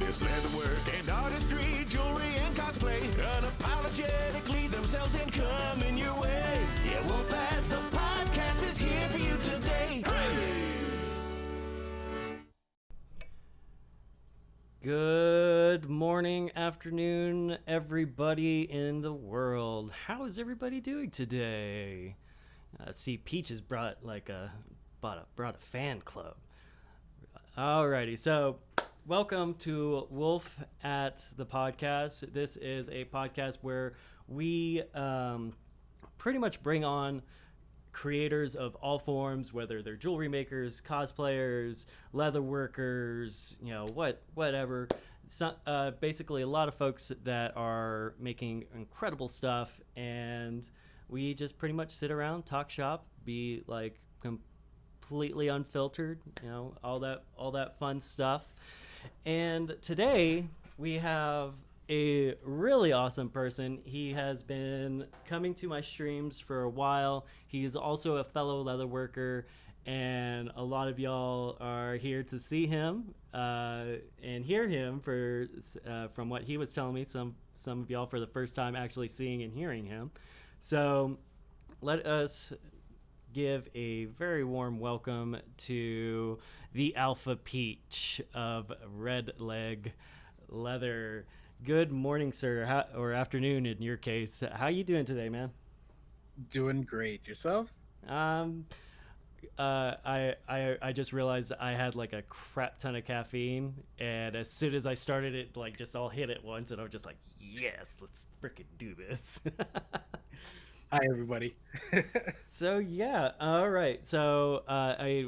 It's leatherwork and artistry, jewelry and cosplay. Unapologetically themselves and coming your way. Yeah, Wolfat, the podcast is here for you today. Hey! Good morning, afternoon, everybody in the world. How is everybody doing today? See, Peach has brought brought a fan club. Alrighty, so welcome to Wolf at the Podcast. This is a podcast where we pretty much bring on creators of all forms, whether they're jewelry makers, cosplayers, leather workers, whatever. So, basically, a lot of folks that are making incredible stuff, and we just pretty much sit around, talk shop, be like completely unfiltered, all that fun stuff. And today we have a really awesome person. He has been coming to my streams for a while. He's also a fellow leather worker, and a lot of y'all are here to see him and hear him from what he was telling me. Some of y'all for the first time actually seeing and hearing him. So let us give a very warm welcome to the Alpha Peach of Red Leg Leather. Good morning, sir, or afternoon in your case. How you doing today, man? Doing great. Yourself? Um, I just realized I had like a crap ton of caffeine, and as soon as I started it, like just all hit at once, and I was just like, yes, let's freaking do this. Hi, everybody. So yeah, all right. So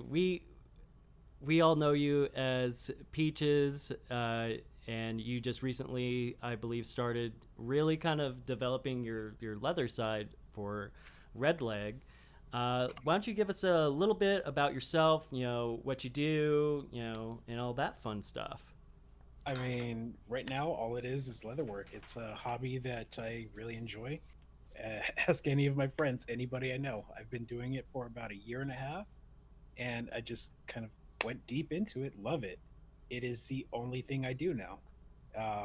we all know you as Peaches, and you just recently, I believe, started really kind of developing your leather side for Red Leg. Why don't you give us a little bit about yourself? What you do, and all that fun stuff. I mean, right now, all it is leatherwork. It's a hobby that I really enjoy. Ask any of my friends, anybody I know. I've been doing it for about a year and a half, and I just kind of went deep into it. Love it. It is the only thing I do now.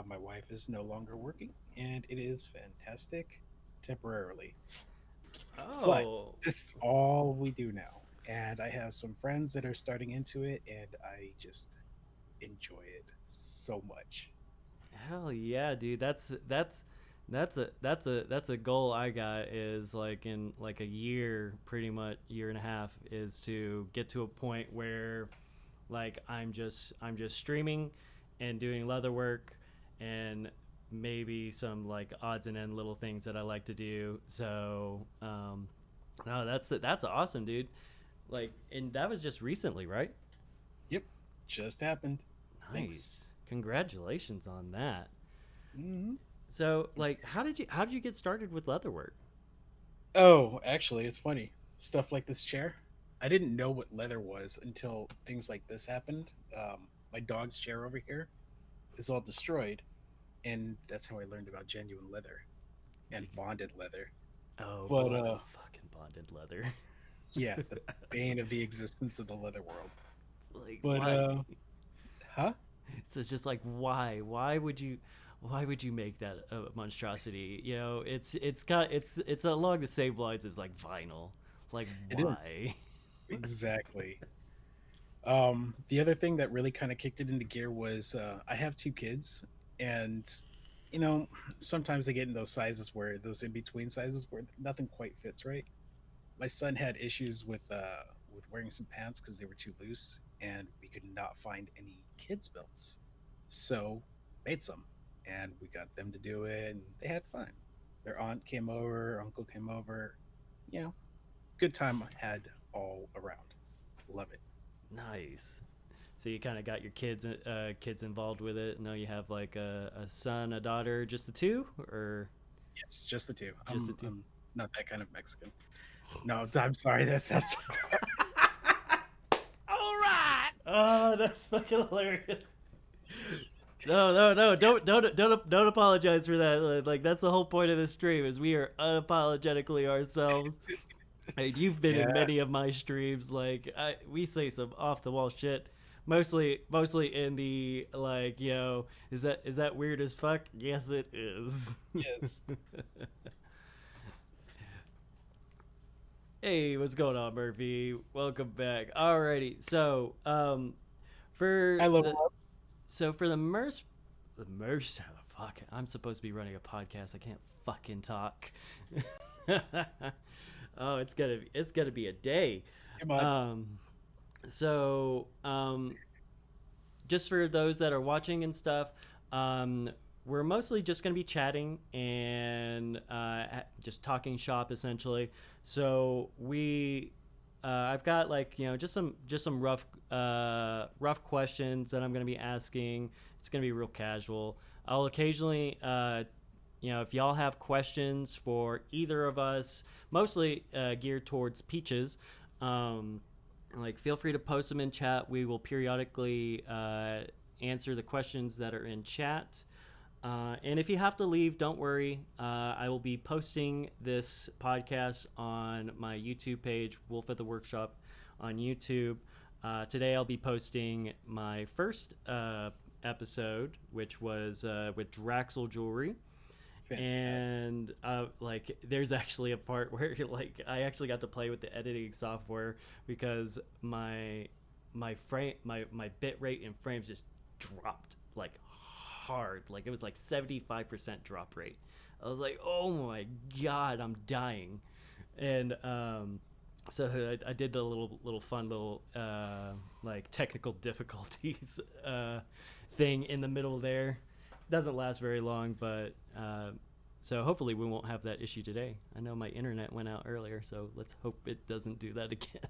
My wife is no longer working, and it is fantastic temporarily. But Oh, this is all we do now. And I have some friends that are starting into it, and I just enjoy it so much. hell yeah, dude. That's a goal I got, is like in like a year, pretty much year and a half, is to get to a point where like I'm just streaming and doing leather work and maybe some like odds and end little things that I like to do. So no, that's awesome, dude. Like, and that was just recently, right? Yep, just happened. Thanks. Nice. Congratulations on that. hmm So, like, how did you get started with leatherwork? Oh, actually, it's funny. Stuff like this chair. I didn't know what leather was until things like this happened. My dog's chair over here is all destroyed, and that's how I learned about genuine leather and bonded leather. Oh, But fucking bonded leather. yeah, the bane of the existence of the leather world. It's like, But why? huh? So it's just like, why? Why would you make that a monstrosity? It's along the same lines as like vinyl. Like, It is. why? Exactly. The other thing that really kind of kicked it into gear was I have two kids, and you know, sometimes they get in those sizes where those in between sizes where nothing quite fits right. My son had issues with wearing some pants because they were too loose, and we could not find any kids belts. So made some, and we got them to do it, and they had fun. Their aunt came over, uncle came over. You know, good time had all around. Love it. Nice. So you kind of got your kids involved with it. Now you have like a son, a daughter, just the two, or Yes, just the two. just the I'm two? I'm not that kind of Mexican. No, I'm sorry. That's All right! Oh, that's fucking hilarious. No, no, no! Don't apologize for that. Like, that's the whole point of this stream, is we are unapologetically ourselves. You've been in yeah. many of my streams. Like, we say some off the wall shit. mostly in the like, is that weird as fuck? Yes, it is. Yes. Hey, what's going on, Murphy? Welcome back. Alrighty, so for I love the for the merce, fuck, I'm supposed to be running a podcast. I can't fucking talk. Oh, it's gonna be a day. Come on. So just for those that are watching and stuff, we're mostly just going to be chatting and just talking shop essentially. So I've got like just some rough questions that I'm going to be asking. It's going to be real casual. I'll occasionally if y'all have questions for either of us, mostly geared towards Peaches. Like, feel free to post them in chat. We will periodically answer the questions that are in chat. And if you have to leave, don't worry. I will be posting this podcast on my YouTube page, Wolf at the Workshop on YouTube. Today I'll be posting my first episode, which was with Draxel Jewelry. And like, there's actually a part where like I actually got to play with the editing software because my bit rate in frames just dropped like hard. Like, it was like 75% drop rate. I was like, oh my god, I'm dying. And so I did the little fun little like technical difficulties thing in the middle there. Doesn't last very long, but so hopefully we won't have that issue today. I know my internet went out earlier, so let's hope it doesn't do that again.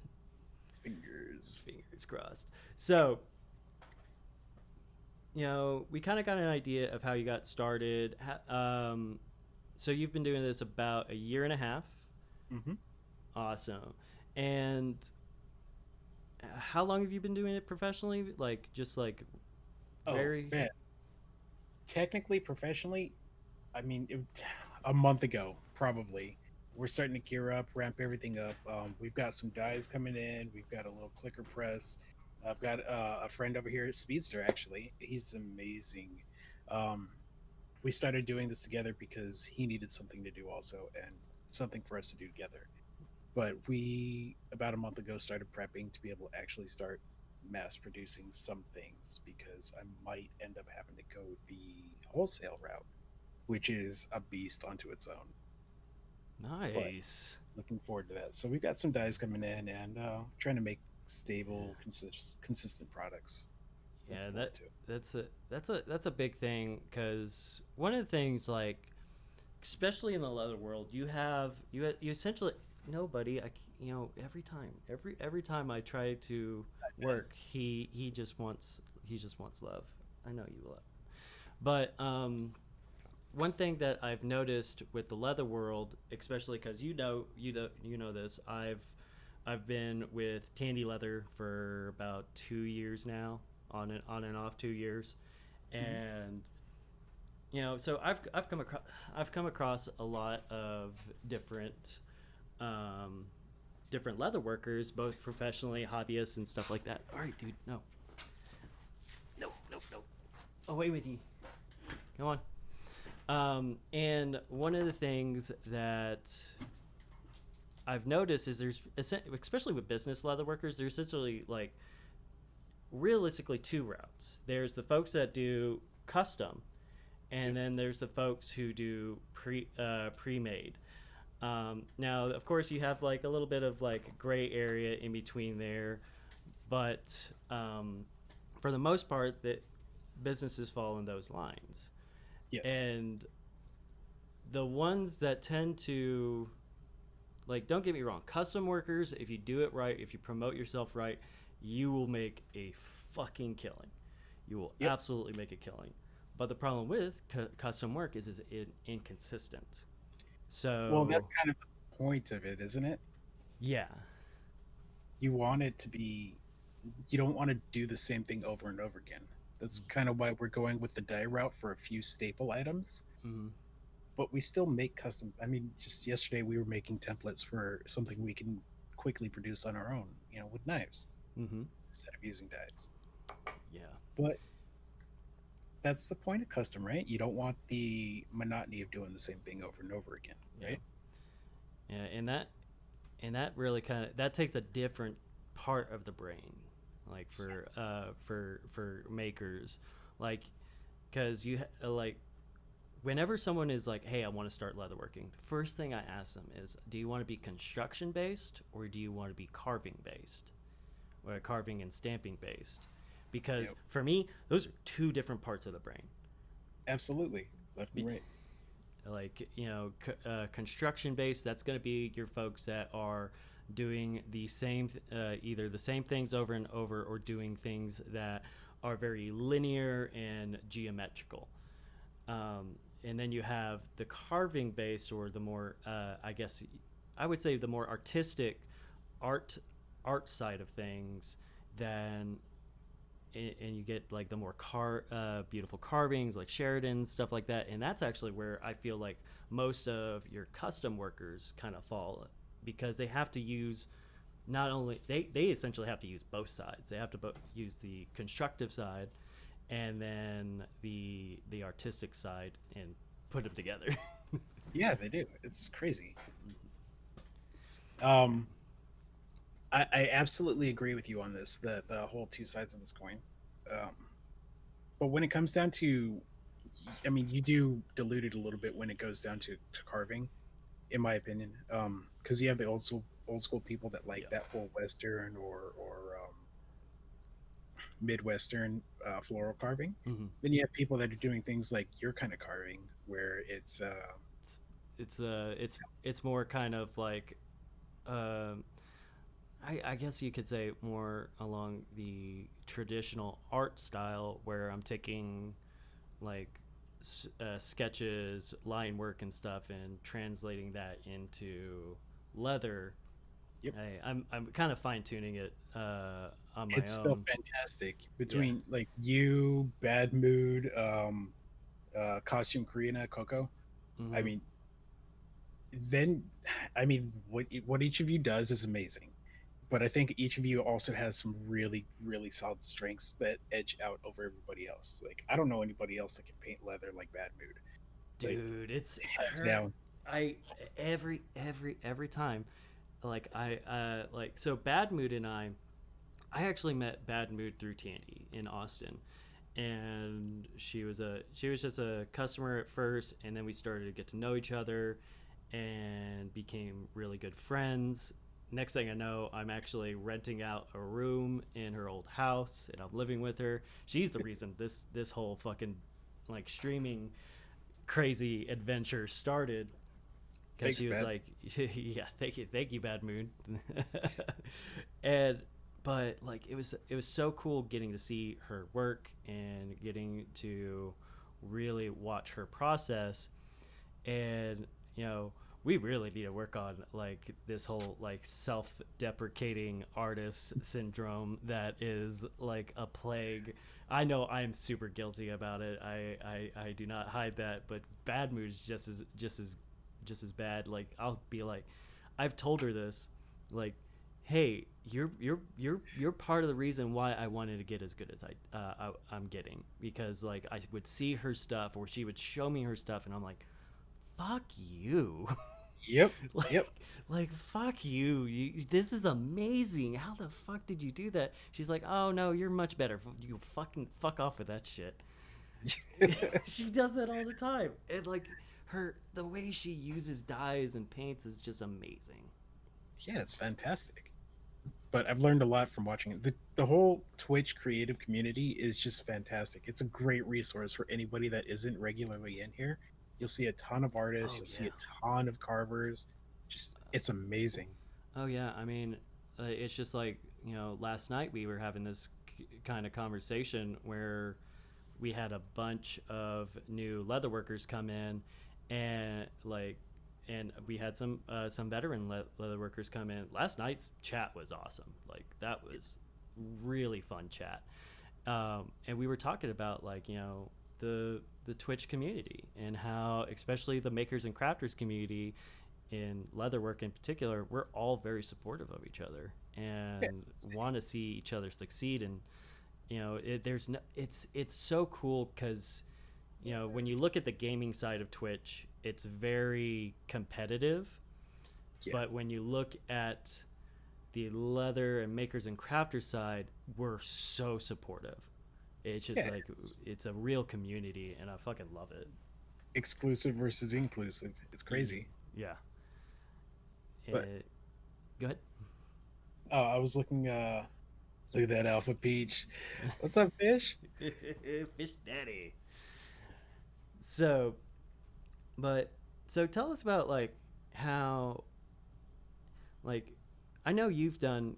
Fingers crossed. So we kind of got an idea of how you got started. So you've been doing this about a year and a half. Mm-hmm. Awesome. And how long have you been doing it professionally? Like, just like very... man. Technically, professionally, I mean, a month ago, probably. We're starting to gear up, ramp everything up. We've got some dies coming in. We've got a little clicker press. I've got a friend over here, Speedster, actually. He's amazing. We started doing this together because he needed something to do also, and something for us to do together. But we, about a month ago, started prepping to be able to actually start mass producing some things, because I might end up having to go the wholesale route, which is a beast onto its own. Nice. But looking forward to that. So we've got some dies coming in, and trying to make stable, consistent products. Yeah, that's a big thing, because one of the things, like, especially in the leather world, you essentially nobody. Every time I try to work, he just wants love. I know you love, but one thing that I've noticed with the leather world, especially because you know this, I've been with Tandy Leather for about 2 years now, on and off 2 years, and so I've come across a lot of different leather workers, both professionally, hobbyists, and stuff like that. All right, dude, no, away with you, come on. And one of the things that I've noticed is there's, especially with business leather workers, there's essentially, like, realistically 2 routes. There's the folks that do custom, and then there's the folks who do pre-made. Now, of course, you have like a little bit of like gray area in between there, but for the most part, that businesses fall in those lines. Yes. And the ones that tend to, like, don't get me wrong, custom workers, if you do it right, if you promote yourself right, you will make a fucking killing. You will absolutely make a killing. But the problem with custom work is it inconsistent. So, well, that's kind of the point of it, isn't it? Yeah. You want it to be, you don't want to do the same thing over and over again. That's kind of why we're going with the die route for a few staple items. Mm-hmm. But we still make custom. I mean, just yesterday we were making templates for something we can quickly produce on our own, with knives, instead of using dies. But that's the point of custom, right? You don't want the monotony of doing the same thing over and over again, Yeah, right? yeah, and that really kind of that takes a different part of the brain, like Yes. for makers, like because like whenever someone is like, hey, I want to start leatherworking, the first thing I ask them is, do you want to be construction based or do you want to be carving based, or carving and stamping based? Because Yep. for me, those are two different parts of the brain. Absolutely. Left and Be- right. like construction based, that's going to be your folks that are doing the same either the same things over and over, or doing things that are very linear and geometrical. And then you have the carving base, or the more I guess I would say the more artistic art art side of things. Then and you get like the more beautiful carvings like Sheridan, stuff like that. And that's actually where I feel like most of your custom workers kind of fall, because they have to use not only they essentially have to use both sides. They have to use the constructive side and then the artistic side and put them together. Yeah, they do. It's crazy. Um, I absolutely agree with you on this. The whole two sides of this coin. Um, but when it comes down to, I mean, you do dilute it a little bit when it goes down to carving, in my opinion. Because you have the old school people that like Yeah. that whole Western or Midwestern floral carving. Mm-hmm. Then you have people that are doing things like your kind of carving, where it's it's it's more kind of like um, I guess you could say more along the traditional art style, where I'm taking like sketches, line work, and stuff, and translating that into leather. yep. I'm kind of fine tuning it on my It's still own. fantastic Yeah. between like you, Bad Mood, Costume Karina, Coco. I Mm-hmm. mean, then, I mean, what each of you does is amazing, but I think each of you also has some really, really solid strengths that edge out over everybody else. Like, I don't know anybody else that can paint leather like Bad Mood. Like, Dude, it's hands her. down. I every time, like like so Bad Mood and I actually met Bad Mood through Tandy in Austin, and she was just a customer at first, and then we started to get to know each other, and became really good friends. Next thing I know, I'm actually renting out a room in her old house, and I'm living with her. She's the reason this whole fucking like streaming crazy adventure started, because Thanks, she was Bad. like, "Yeah, thank you, Bad Moon," and but like it was so cool getting to see her work and getting to really watch her process. And we really need to work on like this whole like self-deprecating artist syndrome that is like a plague. I know I'm super guilty about it. I do not hide that, but Bad Mood's just as bad. Like I'll be like, I've told her this, like, hey, you're part of the reason why I wanted to get as good as I'm getting, because like I would see her stuff, or she would show me her stuff, and I'm like, fuck you. Yep. like Yep. fuck you. This is amazing. How the fuck did you do that? She's like, oh no, you're much better. You fucking fuck off with that shit. She does that all the time. And like the way she uses dyes and paints is just amazing. Yeah, it's fantastic. But I've learned a lot from watching it. The whole Twitch creative community is just fantastic. It's a great resource for anybody that isn't regularly in here. You'll see a ton of artists, Oh you'll see yeah. a ton of carvers. Just it's amazing. Oh yeah. I mean, it's just like last night we were having this kind of conversation where we had a bunch of new leather workers come in, and like and we had some veteran leather workers come in. Last night's chat was awesome. Like that was really fun chat. And we were talking about like the Twitch community, and how especially the makers and crafters community in leatherwork in particular, we're all very supportive of each other Yeah, and want to see each other succeed, You know, there's no, it's so cool because, you know, when you look at the gaming side of Twitch, it's very competitive. Yeah. But when you look at the leather and makers and crafters side, we're so supportive. It's just Yeah, like it's a real community, and I fucking love it. exclusive versus inclusive. It's crazy. Yeah. But Go ahead. oh, I was looking. Look at that Alpha Peach. What's up, fish? Fish Daddy. So, but so tell us about like how, like, I know you've been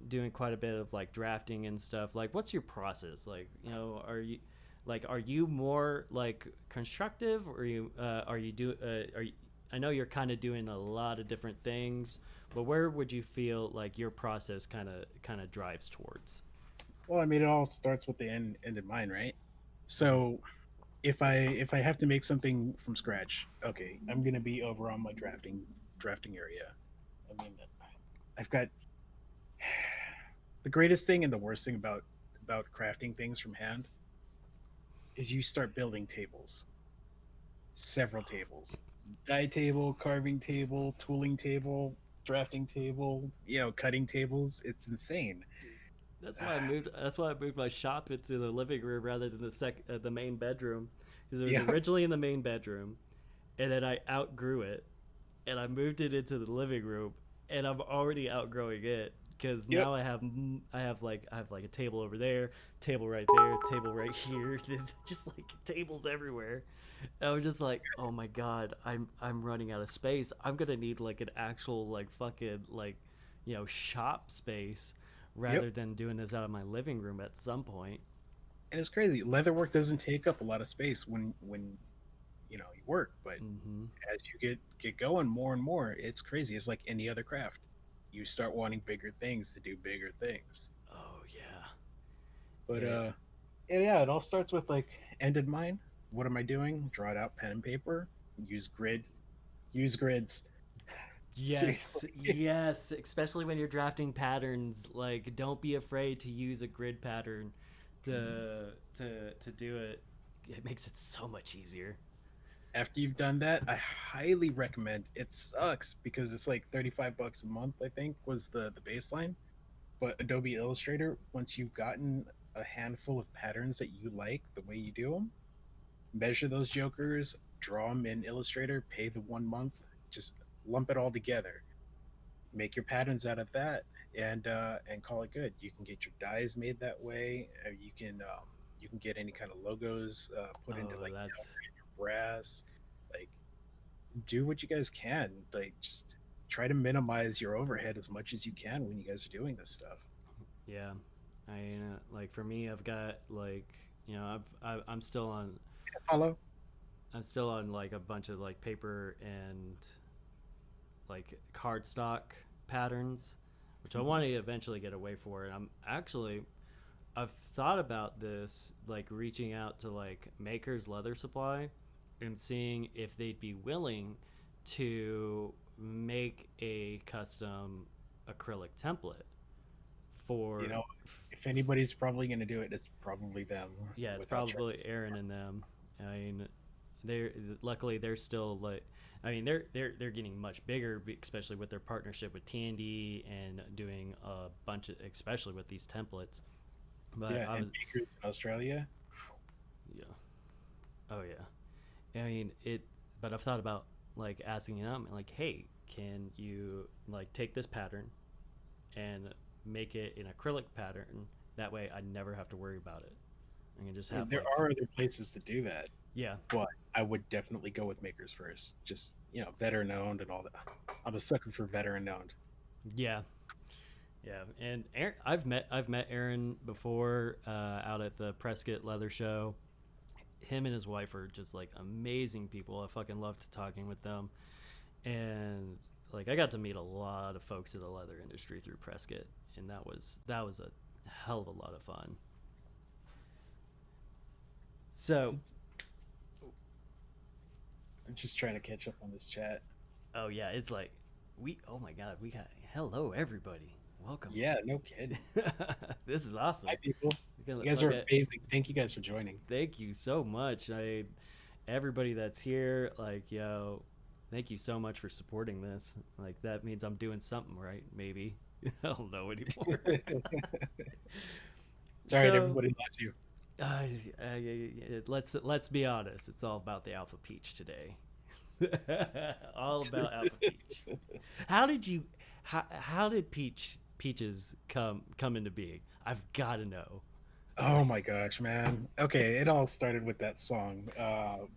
doing quite a bit of like drafting and stuff. Like, what's your process? Like, you know, are you more like constructive, or I know you're kind of doing a lot of different things, but where would you feel like your process kind of drives towards? Well, I mean, it all starts with the end in mind, right? So if I have to make something from scratch, okay, I'm gonna be over on my drafting area. I mean, I've got the greatest thing and the worst thing about crafting things from hand is you start building tables, several tables, die table, carving table, tooling table, drafting table, cutting tables. It's insane. That's why I moved. That's why I moved my shop into the living room rather than the main bedroom, because it was Yeah, originally in the main bedroom, and then I outgrew it, and I moved it into the living room, and I'm already outgrowing it because yep, now I have like a table over there, table right there, table right here, just like tables everywhere. And I was just like, oh my god, I'm running out of space. I'm gonna need like an actual like fucking like, you know, shop space yep. rather than doing this out of my living room at some point. And it's crazy. Leatherwork doesn't take up a lot of space when you work, but Mm-hmm. as you get going more and more, it's crazy. It's like any other craft. You start wanting bigger things to do bigger things. Oh yeah. But Yeah. yeah, it all starts with like end in mind. What am I doing? Draw it out, pen and paper. Use grid. Use grids. Seriously. Yes, yes, especially when you're drafting patterns, like don't be afraid to use a grid pattern to do it. It makes it so much easier. After you've done that, I highly recommend. It sucks because it's like $35 a month. I think was the baseline. But Adobe Illustrator, once you've gotten a handful of patterns that you like the way you do them, measure those jokers, draw them in Illustrator, pay the 1 month, just lump it all together, make your patterns out of that, and call it good. You can get your dies made that way. You can get any kind of logos put into Oh, like that's brass. Like, do what you guys can. Like, just try to minimize your overhead as much as you can when you guys are doing this stuff. yeah. Like for me, I've got like, you know, I'm still on Follow. like a bunch of like paper and like cardstock patterns, which I Mhm. want to eventually get away for. And I've thought about this, like reaching out to like Maker's Leather Supply and seeing if they'd be willing to make a custom acrylic template You for. know, if anybody's probably going to do it, it's probably them. Yeah, it's Without trying. probably Aaron and them. I mean, they're luckily they're still like, I mean, they're getting much bigger, especially with their partnership with Tandy and doing a bunch of, especially with these templates. But Yeah, I and was, bakers in Australia. yeah, oh yeah. I mean it, but I've thought about like asking them, like, hey, can you like take this pattern and make it an acrylic pattern? That way, I never have to worry about it. I can just have There like, are other places to do that, yeah, but I would definitely go with makers first. Just veteran owned and all that. I'm a sucker for veteran owned. yeah. Yeah, and Aaron, I've met Aaron before out at the Prescott Leather Show. Him and his wife are just like amazing people. I fucking loved talking with them, and like I got to meet a lot of folks in the leather industry through Prescott, and that was a hell of a lot of fun. So, I'm just trying to catch up on this chat. oh yeah, it's like oh my god, we got hello everybody, welcome. Yeah, no kidding. This is awesome. Hi, people. You guys are amazing. Thank you guys for joining. Thank you so much. Everybody that's here, like, yo, thank you so much for supporting this. Like, that means I'm doing something right, maybe. I don't know anymore. Sorry, everybody loves you. Let's be honest. It's all about the Alpha Peach today. All about Alpha Peach. How did Peaches come into being? I've got to know. Oh my gosh, man. Okay, it all started with that song,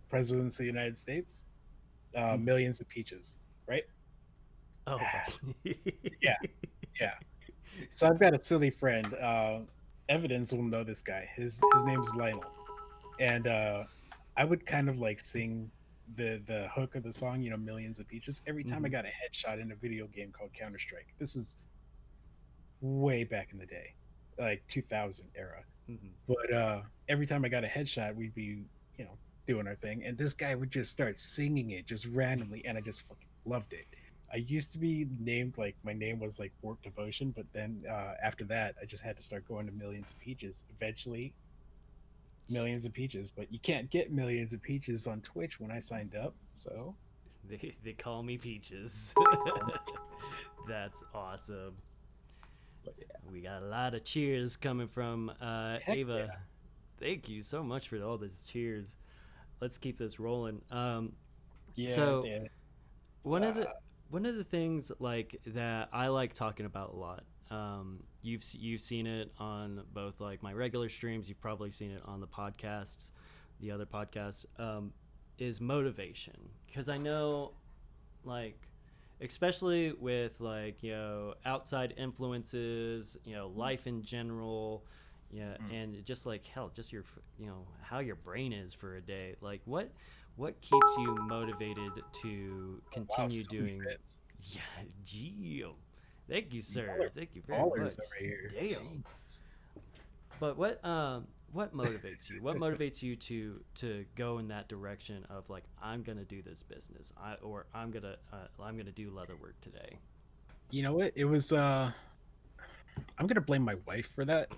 Presidents of the United States, Millions of Peaches, right? Oh, yeah. So I've got a silly friend. Evidence will know this guy. His name's Lionel, and I would kind of like sing the hook of the song, Millions of Peaches, every time I got a headshot in a video game called Counter-Strike. This is way back in the day, like 2000 era. But every time I got a headshot, we'd be, doing our thing, and this guy would just start singing it just randomly, and I just fucking loved it. I used to be named, like, my name was like Warp Devotion, but then after that, I just had to start going to Millions of Peaches. Eventually, Millions of Peaches, but you can't get Millions of Peaches on Twitch when I signed up, so they call me Peaches. That's awesome. Yeah. We got a lot of cheers coming from Ava. Yeah. Thank you so much for all these cheers. Let's keep this rolling. One of the things like that I like talking about a lot. You've seen it on both like my regular streams. You've probably seen it on the podcasts, the other podcasts. Is motivation, because I know, like, especially with like outside influences, life in general, and just like hell, just your how your brain is for a day. Like what keeps you motivated to continue doing? Yeah, gee, thank you, sir. Thank you very much. Damn. But what motivates you? What motivates you to go in that direction of like, I'm gonna do this business, I'm gonna do leather work today? You know what? It was I'm gonna blame my wife for that.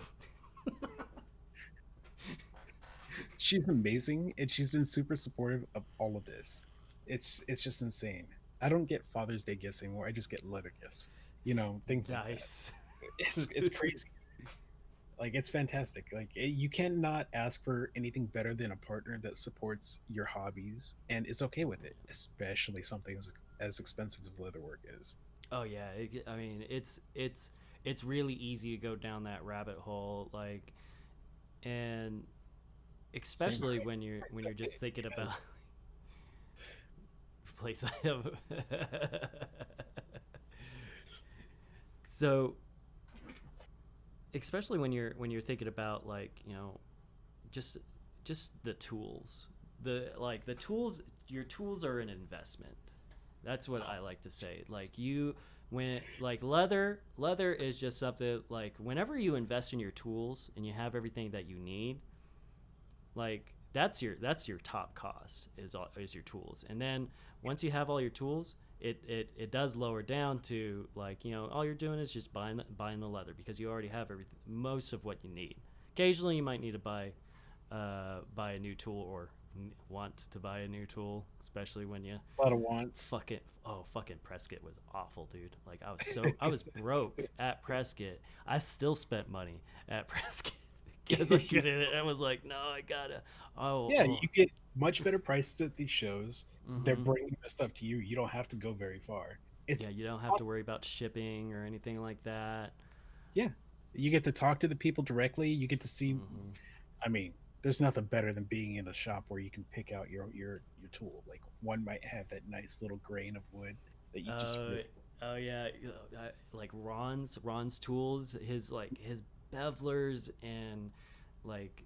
She's amazing, and she's been super supportive of all of this. It's just insane. I don't get Father's Day gifts anymore. I just get leather gifts. Things like that. It's crazy. Like, it's fantastic. Like, you cannot ask for anything better than a partner that supports your hobbies and is okay with it, especially something as expensive as leatherwork is. Oh yeah, I mean, it's really easy to go down that rabbit hole, like, and especially when you're just thinking about place I have. So especially when you're thinking about like just the tools, the tools, your tools are an investment. That's what I like to say. Like when like leather is just something, like whenever you invest in your tools and you have everything that you need, like that's your top cost is your tools. And then once you have all your tools, it does lower down to like, all you're doing is just buying the leather, because you already have everything, most of what you need. Occasionally you might need to buy a new tool, or want to buy a new tool, especially when you a lot of wants. Fucking Prescott was awful, dude. Like I was broke at Prescott. I still spent money at Prescott because I couldn't. I was like, no, I gotta. You get much better prices at these shows. Mm-hmm. They're bringing the stuff to you. You don't have to go very far. You don't have to worry about shipping or anything like that. Yeah, you get to talk to the people directly. You get to see. Mm-hmm. I mean, there's nothing better than being in a shop where you can pick out your tool. Like, one might have that nice little grain of wood that you just. Oh yeah, like Ron's tools. His bevelers and like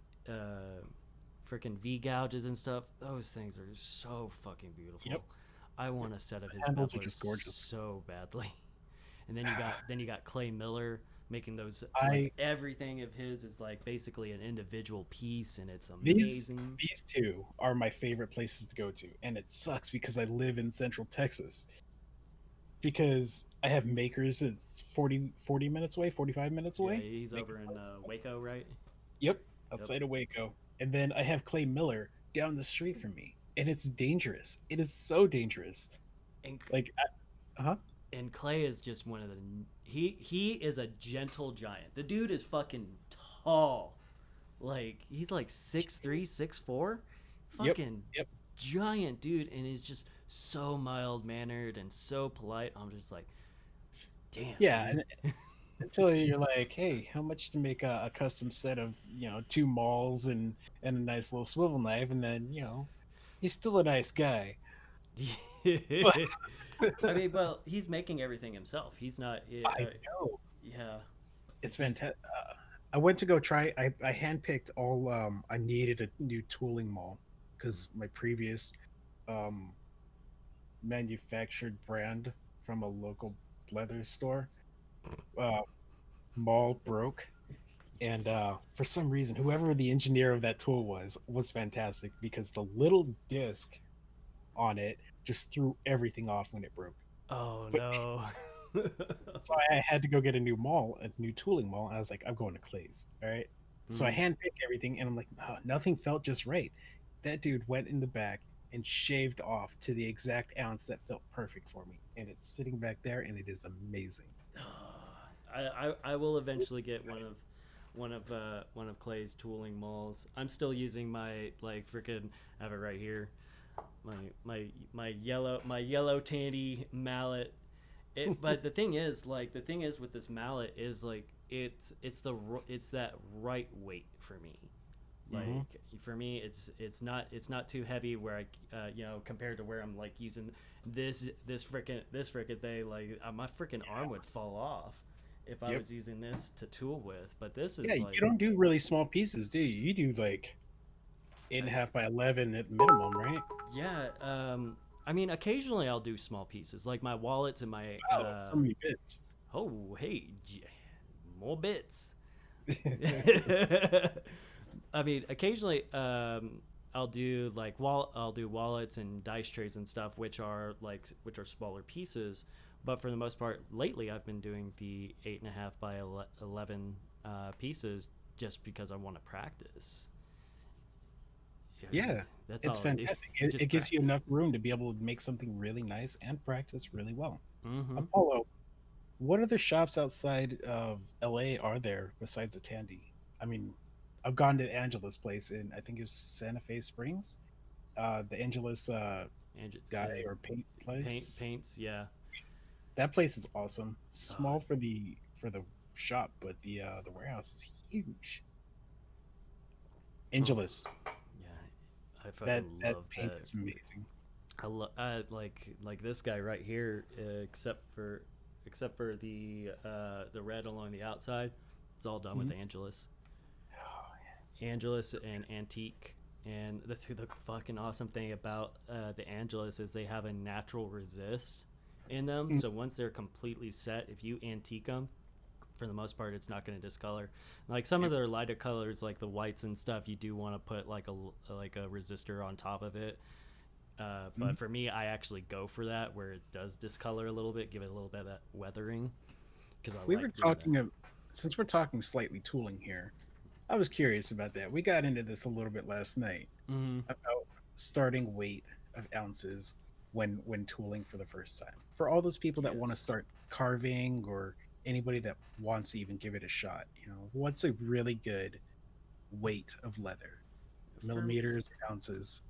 freaking V gouges and stuff. Those things are so fucking beautiful. Yep. I want a set of his bevelers, are just gorgeous, so badly. And then you got Clay Miller making those. Everything of his is like basically an individual piece, and it's amazing. These two are my favorite places to go to, and it sucks because I live in Central Texas. Because I have Makers, it's 40 minutes away, 45 minutes away. Yeah, he's over in Waco, right? Yep, outside of Waco. And then I have Clay Miller down the street from me, and it's dangerous. It is so dangerous. And Like, huh? and Clay is just one of the he is a gentle giant. The dude is fucking tall. Like he's like 6'3", 6'4". Yep, Fucking yep. giant dude, and he's just so mild mannered and so polite. I'm just like, damn, Yeah, dude. and until you're like, hey, how much to make a custom set of two malls and a nice little swivel knife, and then he's still a nice guy. But I mean, well, he's making everything himself. He's not. I know Yeah, it's he's. fantastic. I went to go try. I handpicked all. I needed a new tooling mall because my previous um, manufactured brand from a local leather store uh, mall broke, and for some reason, whoever the engineer of that tool was fantastic because the little disc on it just threw everything off when it broke. Oh But no. so I had to go get a new tooling mall, and I was like, I'm going to Clay's, all right. So I Mhm. handpicked everything, and I'm like, "Oh, nothing felt just right." That dude went in the back and shaved off to the exact ounce that felt perfect for me, and it's sitting back there, and it is amazing. I will eventually get one of Clay's tooling malls. I'm still using my like freaking I have it right here. My my yellow tandy mallet. But the thing is with this mallet is like it's that right weight for me. Hmm. Like for me, it's not too heavy where I compared to where I'm like using this frickin' thing. Like my frickin' arm would fall off if I Yep. was using this to tool with. But this Yeah, is you like don't do really small pieces, do you? You do like eight uh, and a half by 11 at minimum, right? yeah. I mean, occasionally I'll do small pieces like my wallets and my Wow, so many bits. oh hey more bits. I mean, occasionally, I'll do wallets and dice trays and stuff, which are smaller pieces. But for the most part, lately I've been doing the 8.5 by 11 pieces just because I want to practice. Yeah, Yeah, that's it's all I do. fantastic. It Just gives you practice. enough room to be able to make something really nice and practice really well. Mm-hmm. Apollo, what other shops outside of LA are there besides a Tandy? I mean, I've gone to Angela's place in I think it was Santa Fe Springs. The Angela's And dye or paint place. paints, yeah. That place is awesome. Oh, Small for the shop, but the warehouse is huge. oh, Angela's. yeah. I fucking That love paint that. is amazing. I like this guy right here, except for the red along the outside. It's all done with Mhm. Angelus, Angelus and Antique. And the fucking awesome thing about the Angelus is they have a natural resist in them. Mm. So once they're completely set, if you antique them, for the most part, it's not going to discolor. Like some of Yep. their lighter colors, like the whites and stuff, you do want to put like a resistor on top of it. Mhm. But for me, I actually go for that where it does discolor a little bit, give it a little bit of that weathering because I We were like doing that. since we're talking slightly tooling here, I was curious about that. We got into this a little bit last night Mm-hmm. about starting weight of ounces when tooling for the first time. For all those people that want to Yes. start carving or anybody that wants to even give it a shot, what's a really good weight of leather? For Millimeters or ounces?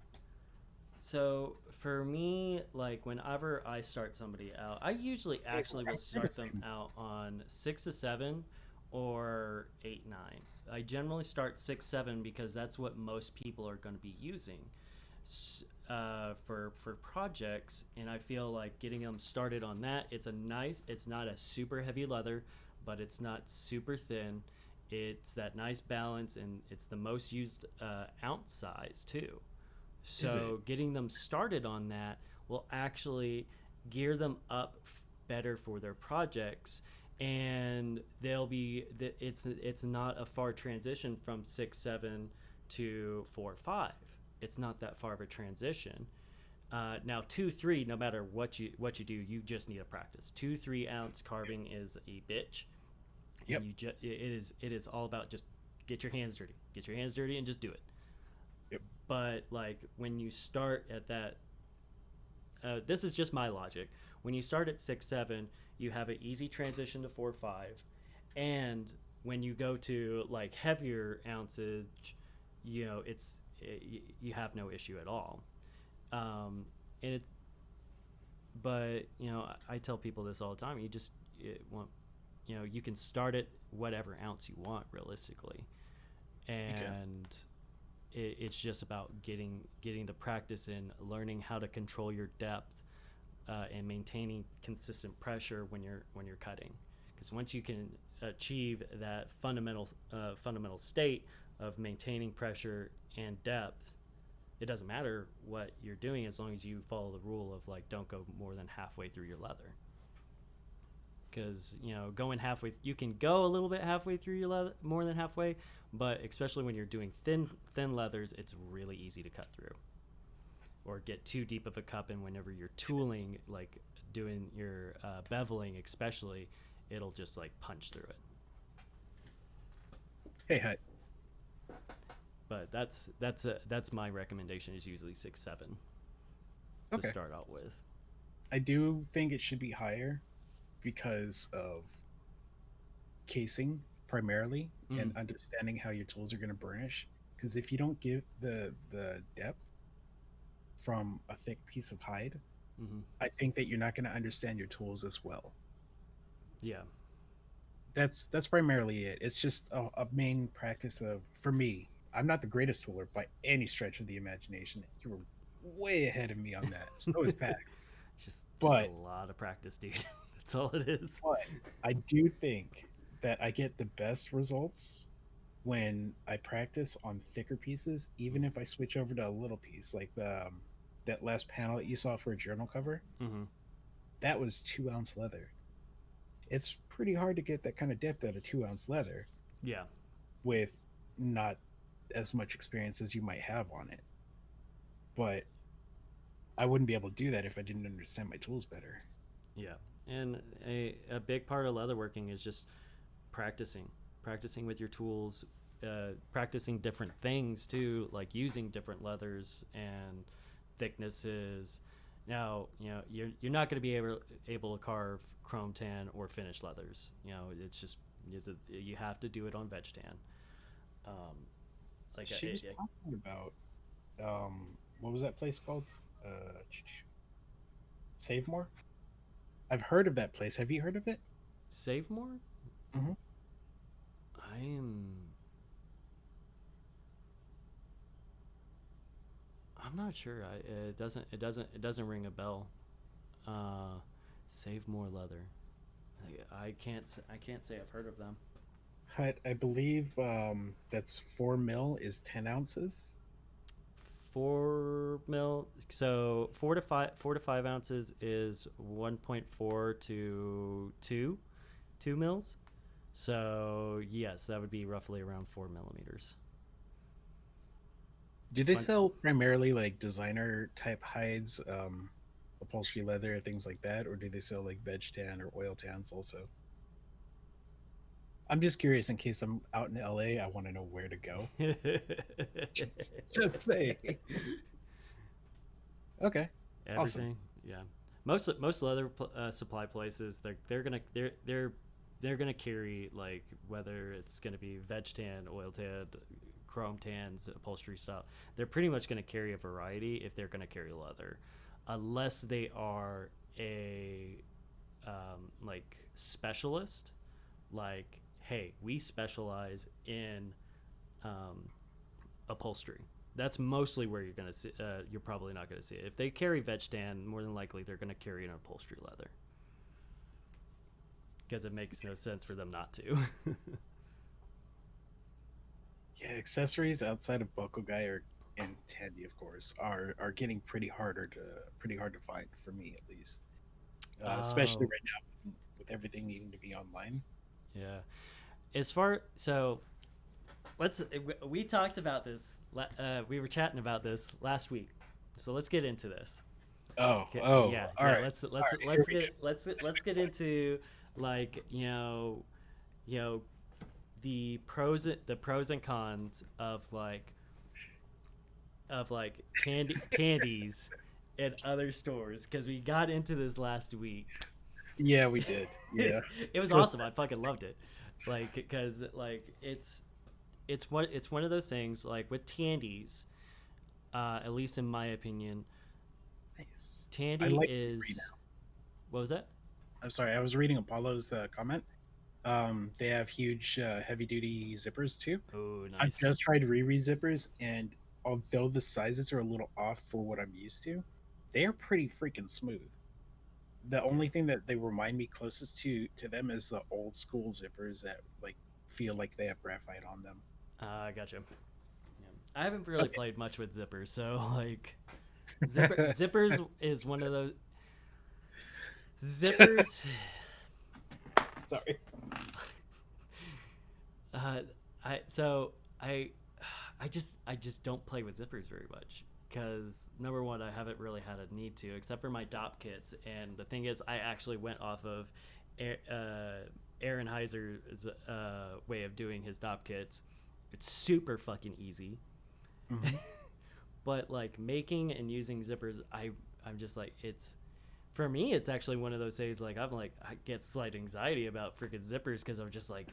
So for me, like whenever I start somebody out, I usually Same, actually will I'm kinda start them same. out on 6 to 7 or 8, 9. I generally start 6, 7 because that's what most people are going to be using for projects, and I feel like getting them started on that. It's not a super heavy leather, but it's not super thin. It's that nice balance, and it's the most used ounce size too. Is it? So getting them started on that will actually gear them up better for their projects, and it's not a far transition from 6, 7 to 4, 5. It's not that far of a transition. Now 2, 3, no matter what you do, you just need to practice. 2, 3 ounce carving is a bitch, and Yep. it is all about just get your hands dirty. Get your hands dirty and just do it. Yep. But like when you start at that, this is just my logic. When you start at 6-7, you have an easy transition to 4-5, and when you go to like heavier ounces, you know you have no issue at all. And it, but you know I tell people this all the time. You can start at whatever ounce you want realistically, and it's just about getting the practice in, learning how to control your depth, and maintaining consistent pressure when you're cutting. Because once you can achieve that fundamental state of maintaining pressure and depth, it doesn't matter what you're doing as long as you follow the rule of like don't go more than halfway through your leather. Because going halfway, you can go a little bit halfway through your leather, more than halfway, but especially when you're doing thin leathers, it's really easy to cut through or get too deep of a cup. And whenever you're tooling, like doing your beveling especially, it'll just like punch through it. Hey, Hut. But that's my recommendation, is usually 6-7 to start out with. I do think it should be higher because of casing primarily, and understanding how your tools are going to burnish. Because if you don't give the depth from a thick piece of hide, I think that you're not going to understand your tools as well. Yeah. That's primarily it. It's just a main practice of, for me, I'm not the greatest tooler by any stretch of the imagination. You were way ahead of me on that. So is Pax. just a lot of practice, dude. That's all it is. But I do think that I get the best results when I practice on thicker pieces, even if I switch over to a little piece, like that last panel that you saw for a journal cover. That was 2-ounce leather. It's pretty hard to get that kind of depth out of 2-ounce leather. Yeah. With not as much experience as you might have on it. But I wouldn't be able to do that if I didn't understand my tools better. Yeah. And a big part of leatherworking is just practicing with your tools, practicing different things too, like using different leathers and thicknesses. Now, you're not going to be able to carve chrome tan or finished leathers. It's just you have to do it on veg tan. Like she was talking about what was that place called? Save More. I've heard of that place. Have you heard of it? Save More? I'm not sure. It doesn't ring a bell. Save More Leather. I can't say I've heard of them. I believe that's 4 mil is 10 ounces. 4 mil. So 4 to 5 ounces is 1.4 to 2 mils. So yes, that would be roughly around 4 millimeters. Do they sell primarily like designer type hides, upholstery leather, things like that, or do they sell like veg tan or oil tans also? I'm just curious in case I'm out in LA. I want to know where to go. just say. Okay. Everything. Awesome. Yeah. Most leather supply places, they're gonna carry, like, whether it's gonna be veg tan, oil tan, chrome tans, upholstery style. They're pretty much gonna carry a variety if they're gonna carry leather, unless they are a like specialist, like, hey, we specialize in upholstery. That's mostly where you're gonna see. You're probably not gonna see it. If they carry veg tan, more than likely they're gonna carry an upholstery leather, because it makes no sense for them not to. Yeah, accessories outside of Bokogai and Tandy, of course, are getting pretty hard to find, for me at least. Especially right now with everything needing to be online. Yeah. We talked about this. We were chatting about this last week, so let's get into this. Yeah. All right. Let's get into, like, the pros and cons of candies at other stores, because we got into this last week. Yeah, we did. Yeah. It was awesome. I fucking loved it. Like, because like it's one of those things, like with Tandies, at least in my opinion, Nice. Tandy I like is. Tandy now. What was that? I'm sorry, I was reading Apollo's comment. They have huge heavy duty zippers too. Oh, I've nice. just tried Riri zippers, and although the sizes are a little off for what I'm used to, they are pretty freaking smooth. The only thing that they remind me closest to them is the old school zippers that like feel like they have graphite on them. I gotcha. Yeah. I haven't really Okay. played much with zippers, so like, zippers is one of those zippers. Sorry. I so I just don't play with zippers very much, because number one, I haven't really had a need to, except for my DOP kits. And the thing is, I actually went off of Aaron Heiser's way of doing his DOP kits. It's super fucking easy. Mhm. But like making and using zippers, I'm just like, it's, for me, it's actually one of those things, like I get slight anxiety about freaking zippers, because I'm just like,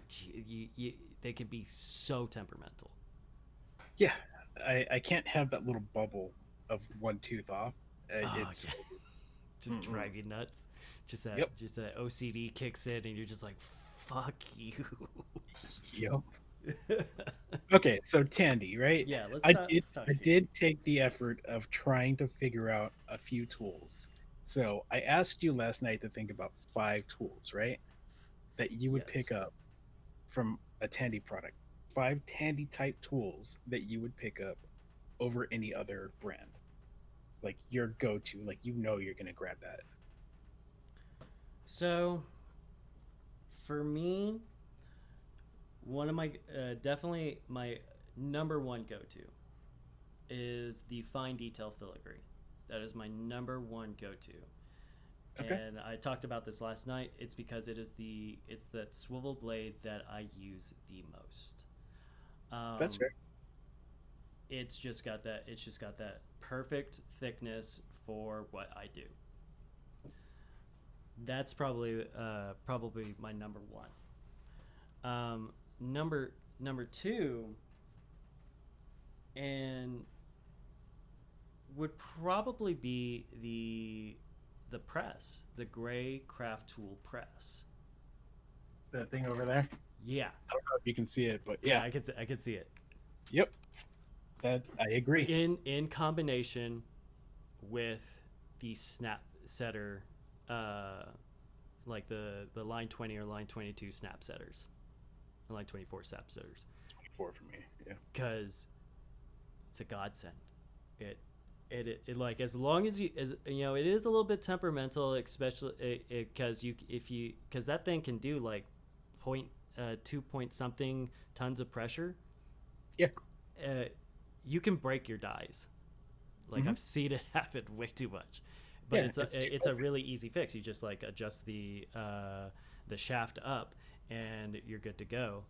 they can be so temperamental. Yeah, I can't have that little bubble of one tooth off. It's God. Just Mm-mm. drive you nuts. Just that, Yep. just that OCD kicks in, and you're just like, fuck you. yep. Okay, so Tandy, right? Yeah, let's I talk. did Let's talk I to you. did take the effort of trying to figure out a few tools. So I asked you last night to think about 5 tools, right? That you would Yes. pick up from a Tandy product. 5 Tandy type tools that you would pick up over any other brand. Like your go-to, like you're gonna grab that. So, for me, one of my definitely my number one go-to is the fine detail filigree. That is my number one go-to. Okay. And I talked about this last night. It's because it's that swivel blade that I use the most. That's fair. It's just got that perfect thickness for what I do. That's probably my number one. Number two, and would probably be the press, the Gray Craft Tool press. That thing over there. Yeah, I don't know if you can see it, but yeah, yeah. I could see it. Yep. That I agree. In combination with the snap setter, like the line 20 or line 22 snap setters, or line 24 snap setters, 24 for me. Yeah. because it's a godsend. It like, as long as it is a little bit temperamental, especially because because that thing can do like 2 point something tons of pressure. Yeah. You can break your dies. Like, I've seen it happen way too much, but Yeah, it's a really easy fix. You just like adjust the shaft up, and you're good to go.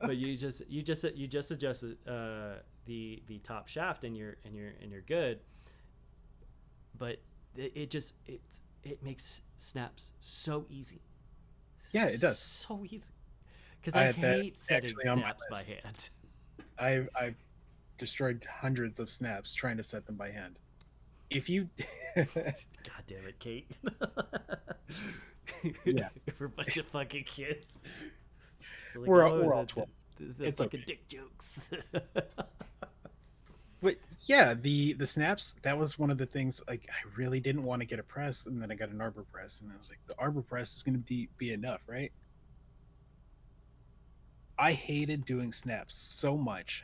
But you just adjust the top shaft, and you're good. But it makes snaps so easy. Yeah, it does. So easy. Because I I had that hate setting actually on my snaps by list. hand. I've destroyed hundreds of snaps trying to set them by hand. If you God damn it, Kate. Yeah. We're a bunch of fucking kids. Just like, We're all 12. The It's fucking okay. dick jokes. But yeah, the snaps, that was one of the things. Like, I really didn't want to get a press, and then I got an arbor press, and I was like, the arbor press is going to be enough, right? I hated doing snaps so much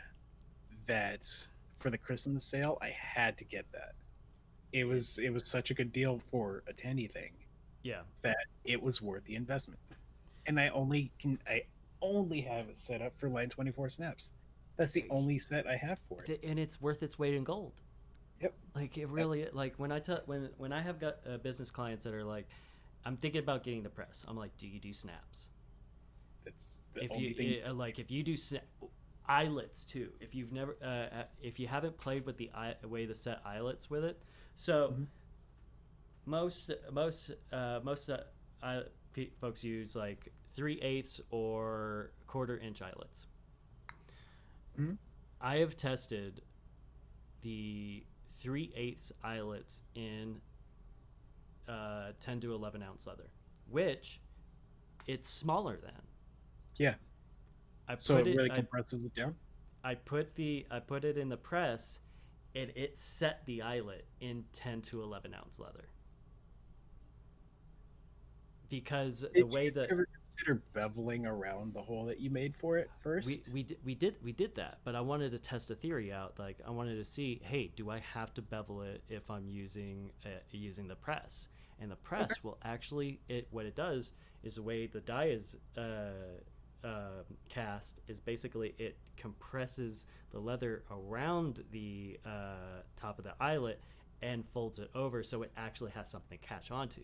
that for the Christmas sale, I had to get that. It was such a good deal for a Tandy thing Yeah. that it was worth the investment. And I only have it set up for line 24 snaps. That's the only set I have for it. And it's worth its weight in gold. Yep. Like, it really, like, when I have got business clients that are like, I'm thinking about getting the press. I'm like, do you do snaps? That's the If only you thing. like, if you do eyelets too. If you've never, if you haven't played with the way to set eyelets with it, so Mhm. most folks use like 3/8 or 1/4 inch eyelets. Mhm. I have tested the 3/8 eyelets in 10 to 11 ounce leather, which it's smaller than. Yeah. I So put it it. really compresses it down. I put it in the press, and it set the eyelet in 10 to 11 ounce leather. Because the Did way you that ever consider beveling around the hole that you made for it first? we did that, but I wanted to test a theory out. Like, I wanted to see, hey, do I have to bevel it if I'm using the press? And the press will actually, what it does is, the way the die is cast is basically it compresses the leather around the top of the eyelet and folds it over, so it actually has something to catch onto.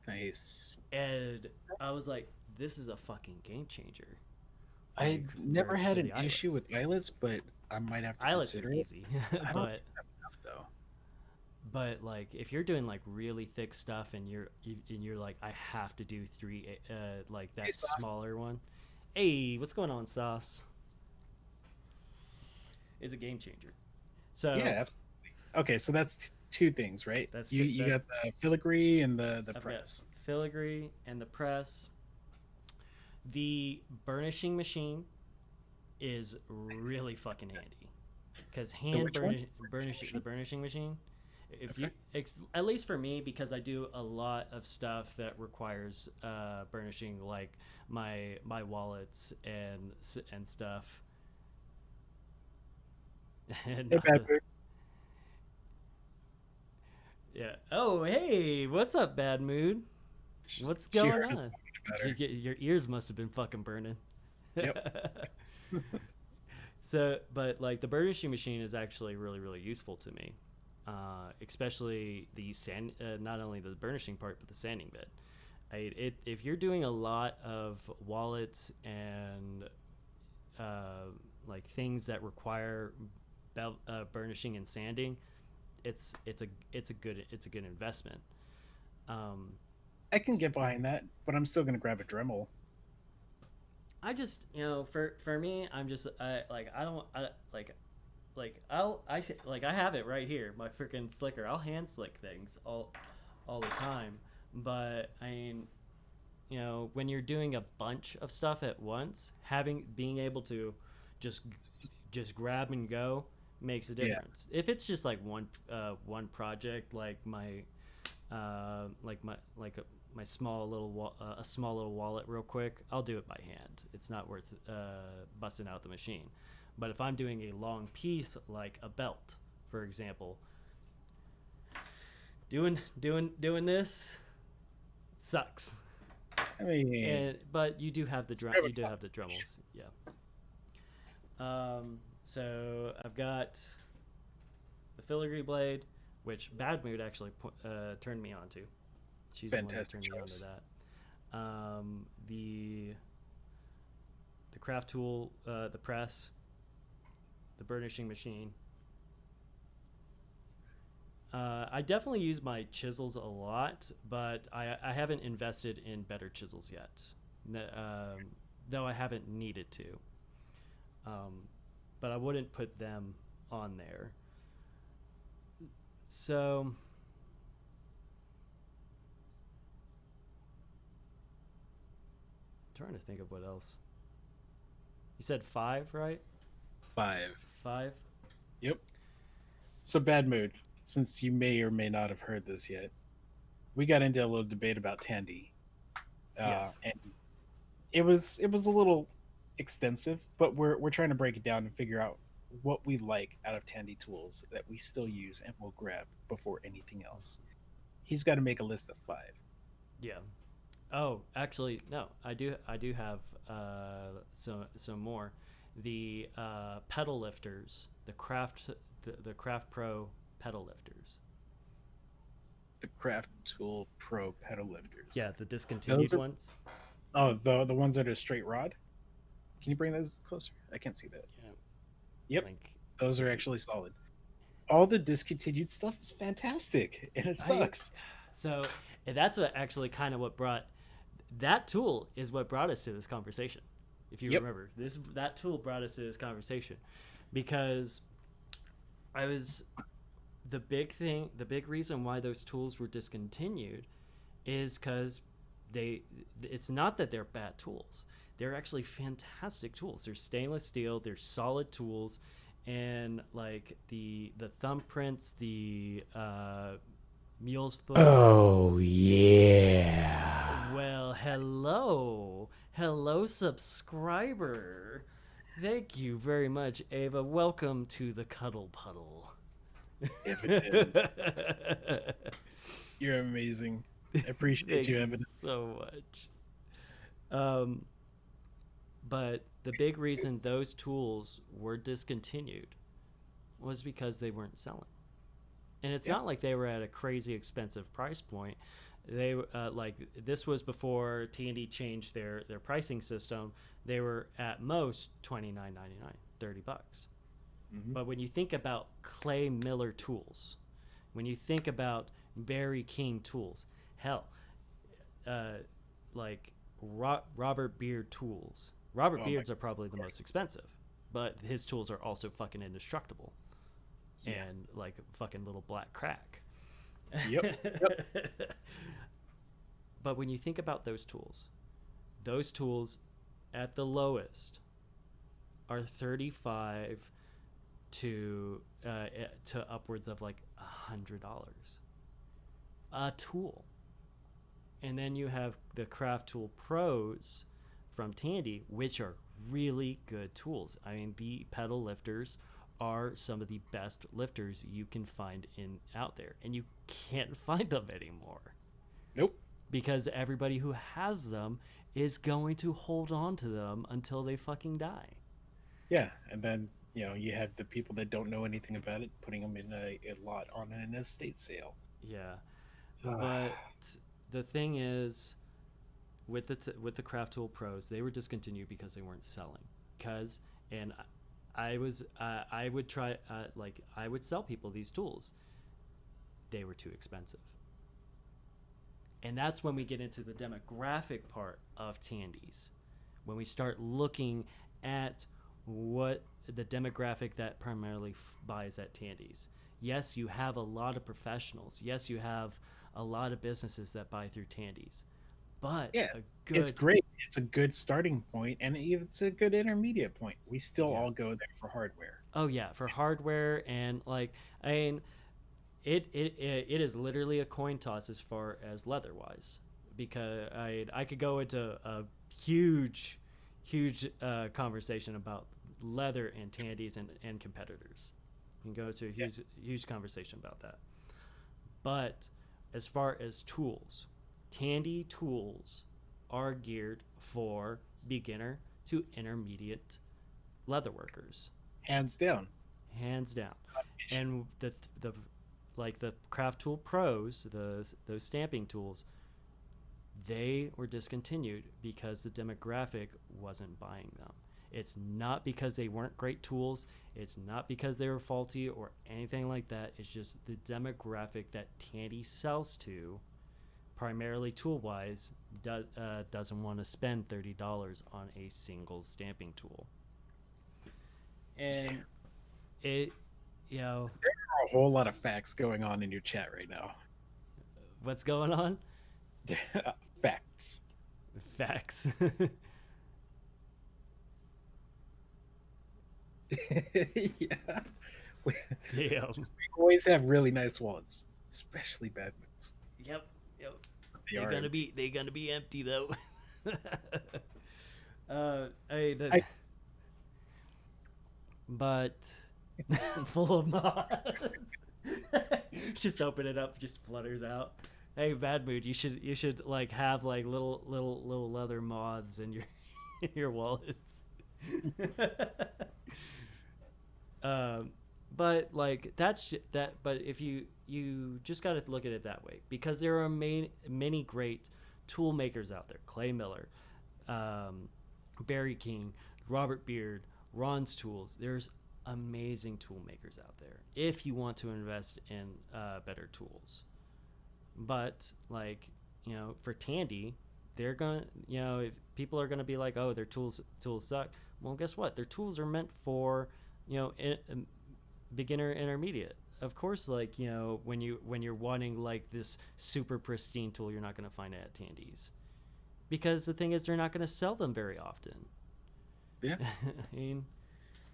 Nice. And I was like, this is a fucking game changer. I Like, never had for an the issue eyelets. with eyelets, but I might have to Eyelets are consider it. easy, I don't but think that's enough though. like, if you're doing like really thick stuff and you're like, I have to do like Hey, that Sauce. smaller one. Hey, what's going on, Sauce? Is a game changer. So Yeah, absolutely. Okay, so that's two things, right? that's You got the filigree and the I've press. got filigree and the press. The burnishing machine is really fucking handy, because which one? the burnishing machine. If Okay. you at least for me, because I do a lot of stuff that requires burnishing, like my wallets and stuff. And Hey, Bad Bird. yeah. Oh, hey, what's up, Bad Mood? What's She going heard us on? talking about her. Your ears must have been fucking burning. Yep. So, but like, the burnishing machine is actually really, really useful to me, especially the sand. Not only the burnishing part, but the sanding bit. If you're doing a lot of wallets and like things that require burnishing and sanding, it's a good investment. Um, I can get behind that, but I'm still gonna grab a Dremel. I just, for me, I'm just, I don't, I have it right here, my freaking slicker. I'll hand slick things all the time. But I mean, when you're doing a bunch of stuff at once, being able to just grab and go makes a Yeah. difference. If it's just like one project, like my my small little a small little wallet real quick, I'll do it by hand. It's not worth busting out the machine. But if I'm doing a long piece, like a belt, for example, doing this sucks. I mean, But you do have the grab a you do have the Dremels, yeah. So I've got the filigree blade, which Bad Mood actually turned me on to. She's Fantastic the one that choice. turned me on to that. The craft tool, the press, the burnishing machine. I definitely use my chisels a lot, but I haven't invested in better chisels yet, though I haven't needed to. But I wouldn't put them on there. So trying to think of what else. You said 5, right? 5. 5? Yep. So Bad Mood, since you may or may not have heard this yet, we got into a little debate about Tandy. Yes. And it was a little extensive, but we're trying to break it down and figure out what we like out of Tandy tools that we still use and will grab before anything else. He's got to make a list of 5. Yeah. Oh, actually, no. I do have some more. The pedal lifters, the Craft Pro pedal lifters. the Craft Tool Pro pedal lifters. Yeah, the discontinued Those are- ones. Oh, the ones that are straight rod. Can you bring those closer? I can't see that. Yeah, Yep, like those are actually solid. All the discontinued stuff is fantastic, and it sucks. so and that's what actually kind of what brought that tool is what brought us to this conversation. If you Yep. remember, that tool brought us to this conversation because I was the big reason why those tools were discontinued is because it's not that they're bad tools. They're actually fantastic tools. They're stainless steel. They're solid tools, and like the thumbprints, the mule's foot. Oh, yeah. Well, hello, subscriber. Thank you very much, Ava. Welcome to the Cuddle Puddle. Evidence. You're amazing. I appreciate Thank you, you Evidence. so much. But the big reason those tools were discontinued was because they weren't selling. And it's not like they were at a crazy expensive price point. They like this was before T&D changed their pricing system. They were at most $29.99, $30. Mhm. But when you think about Clay Miller tools, when you think about Barry King tools, hell, like Robert Beard tools. Robert Oh my Beard's are probably the most expensive, but his tools are also fucking indestructible. Yeah. And like fucking little black crack. Yep. But when you think about those tools at the lowest are 35 to upwards of like $100 a tool. And then you have the Craft Tool Pros from Tandy, which are really good tools. I mean, the pedal lifters are some of the best lifters you can find out there, and you can't find them anymore Nope. because everybody who has them is going to hold on to them until they fucking die. Yeah, and then you have the people that don't know anything about it putting them in a lot on an estate sale. Yeah. But the thing is, with the Craft Tool Pros, they were discontinued because they weren't selling. I would sell people these tools. They were too expensive. And that's when we get into the demographic part of Tandy's. When we start looking at what the demographic that primarily buys at Tandy's. Yes, you have a lot of professionals. Yes, you have a lot of businesses that buy through Tandy's. But Yeah, a good, it's great. It's a good starting point, and it's a good intermediate point. We still Yeah. all go there for hardware. Oh yeah, for hardware and like I mean, it is literally a coin toss as far as leather wise, because I could go into a huge conversation about leather and Tandy's and competitors. We can go to a huge conversation about that. But as far as tools, Tandy tools are geared for beginner to intermediate leather workers. Hands down. Hands down. And the like the Craft Tool Pros, those stamping tools, they were discontinued because the demographic wasn't buying them. It's not because they weren't great tools. It's not because they were faulty or anything like that. It's just the demographic that Tandy sells to, primarily tool-wise, doesn't want to spend $30 on a single stamping tool. And it, There are a whole lot of facts going on in your chat right now. what's going on? Facts. Facts. Yeah. We Damn. always have really nice wallets, especially bad ones. Yep. They are They're gonna be empty though. But full of moths. Just open it up, just flutters out. Hey, Bad Mood, you should like have like little leather moths in your in your wallets. but like that. But if you just got to look at it that way, because there are many great tool makers out there. Clay Miller, Barry King, Robert Beard, Ron's Tools. There's amazing tool makers out there if you want to invest in better tools. But like, you know, for Tandy, they're gonna, you know, if people are gonna be like, oh, their tools suck. Well, guess what? Their tools are meant for, you know, beginner, intermediate. Of course, like, you know, when you're wanting like this super pristine tool, you're not gonna find it at Tandy's, because the thing is, they're not gonna sell them very often. Yeah. I mean,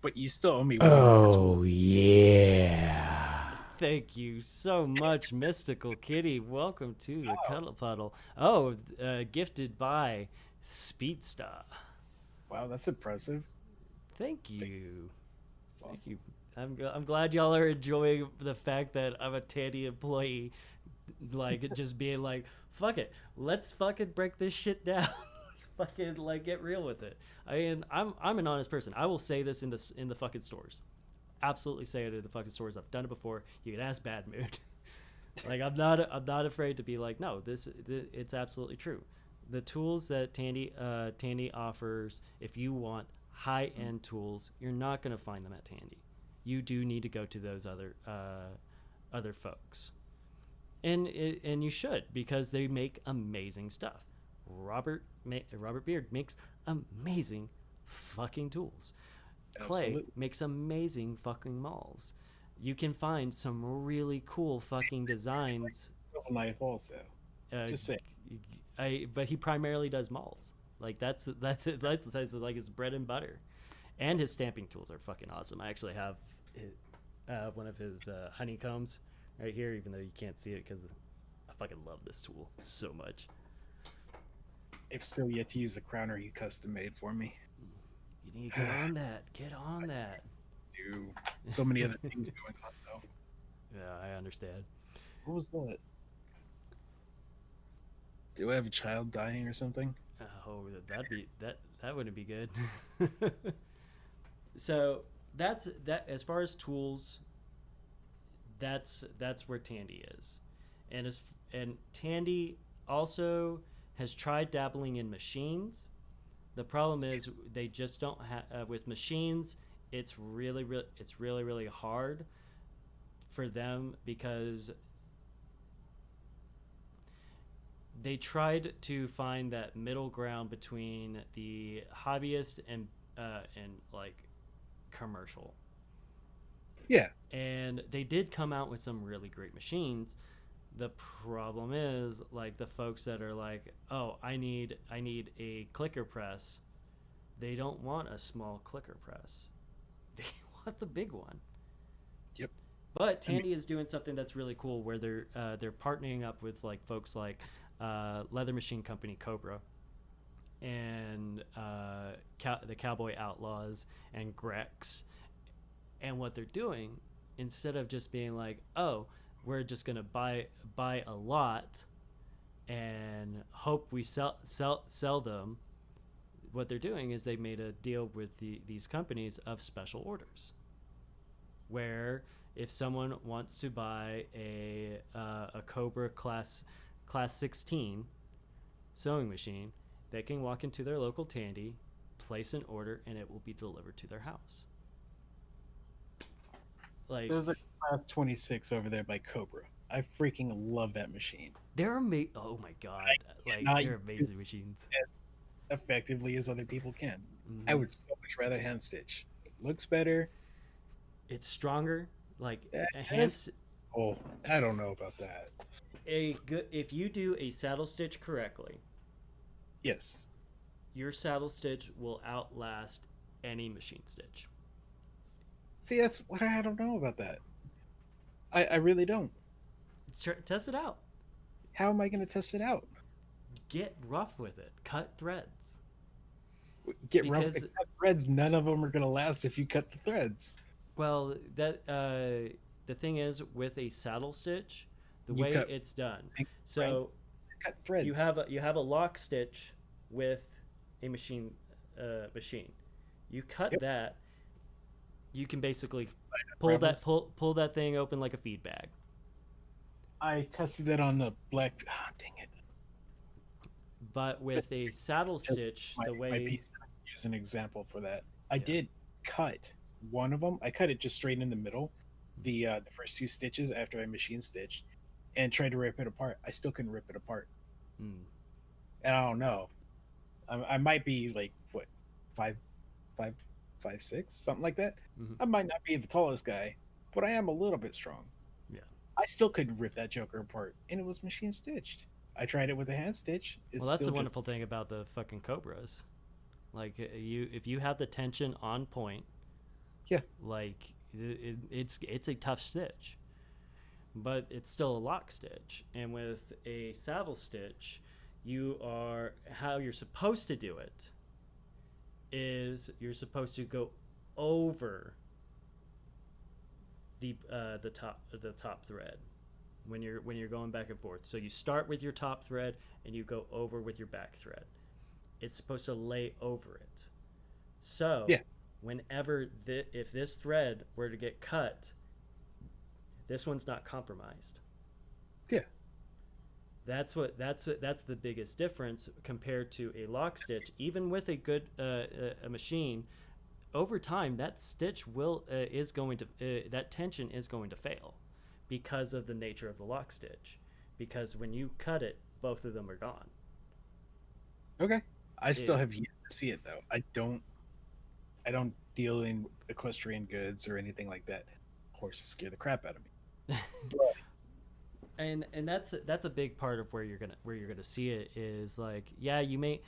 But you still owe me one more Oh, yeah. thank you so much, Mystical Kitty. Welcome to the Cuddle Puddle. Oh, gifted by Speedsta. Wow, that's impressive. Thank you. That's Thank awesome. you. I'm glad y'all are enjoying the fact that I'm a Tandy employee, like just being like, fuck it, let's fucking break this shit down. Let's fucking like get real with it. I mean, I'm an honest person. I will say this in the fucking stores. Absolutely say it in the fucking stores. I've done it before. You can ask Bad Mood. Like I'm not afraid to be like, no, this it's absolutely true. The tools that Tandy offers, if you want high-end tools, you're not going to find them at Tandy. You do need to go to those other folks, and you should, because they make amazing stuff. Robert Beard makes amazing fucking tools. Clay Absolutely. makes amazing fucking malls. You can find some really cool fucking designs. Real knife also. Just saying. But he primarily does malls. Like that's it. That's like his bread and butter, and his stamping tools are fucking awesome. I actually have one of his honeycombs right here, even though you can't see it because I fucking love this tool so much. I've still yet to use the crowner he custom made for me. You need to get on that. Get on that. Do so many other things going on though. Yeah, I understand. What was that? Do I have a child dying or something? Oh, that wouldn't be good. So that's that. As far as tools, that's where Tandy is, and Tandy also has tried dabbling in machines. The problem is they just don't have with machines. It's really hard for them, because they tried to find that middle ground between the hobbyist and like commercial. Yeah. And they did come out with some really great machines. The problem is, like, the folks that are like, oh, I need a clicker press. They don't want a small clicker press. They want the big one. Yep. But Tandy is doing something that's really cool, where they're partnering up with like folks like leather machine company Cobra, and the Cowboy Outlaws and Grex. And what they're doing, instead of just being like, oh, we're just gonna buy a lot and hope we sell them, what they're doing is they made a deal with these companies of special orders, where if someone wants to buy a Cobra class 16 sewing machine, they can walk into their local Tandy, place an order, and it will be delivered to their house. Like, There's a class 26 over there by Cobra. I freaking love that machine. they're oh my god, like cannot they're use amazing machines. As effectively as other people can. Mhm. I would so much rather hand stitch. It looks better. It's stronger. Like Yeah, a it hand, is. Oh, I don't know about that. if you do a saddle stitch correctly, Yes. your saddle stitch will outlast any machine stitch. See, that's what I don't know about that. I really don't. Test it out. How am I going to test it out? Get rough with it. Cut threads. Get rough. Because- Cut threads. None of them are going to last if you cut the threads. Well, that the thing is, with a saddle stitch, the You way cut- it's done. Think So Cut threads. you have a lock stitch with a machine. You cut Yep. that. You can basically Rebels. pull that thing open like a feed bag. I tested it on the black. Ah, dang it! But with a saddle Just stitch, my the my way piece is an example for that. I yeah. did cut one of them. I cut it just straight in the middle, the first two stitches after I machine stitched, and tried to rip it apart. I still couldn't rip it apart. Mm, And I don't know. I might be like what, five, five, 5'6", something like that. hmm I might not be the tallest guy, but I am a little bit strong. yeah. I still couldn't rip that Joker apart, and it was machine stitched. I tried it with a hand stitch. It's Well, that's still the just wonderful thing about the fucking Cobras. Like you, if you have the tension on point, yeah. like it's a tough stitch, but it's still a lock stitch. And with a saddle stitch, you are how you're supposed to do it is you're supposed to go over the top thread when you're going back and forth. So you start with your top thread and you go over with your back thread. It's supposed to lay over it. So Yeah. whenever if this thread were to get cut, this one's not compromised. Yeah. That's the biggest difference compared to a lock stitch. Even with a good a machine, over time that stitch is going to that tension is going to fail because of the nature of the lock stitch. Because when you cut it, both of them are gone. Okay. I still Yeah. have yet to see it though. I don't deal in equestrian goods or anything like that. Horses scare the crap out of me. And that's a big part of where you're gonna see it is like yeah you may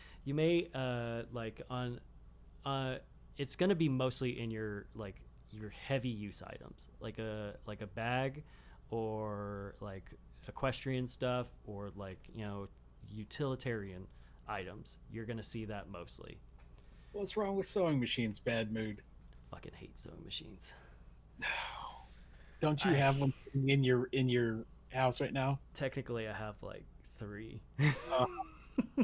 like on it's gonna be mostly in your heavy use items like a bag or like equestrian stuff or like utilitarian items. You're gonna see that mostly. What's wrong with sewing machines? Bad mood. Fucking hate sewing machines. Don't you I have one in your house right now? technically I have like 3. Uh,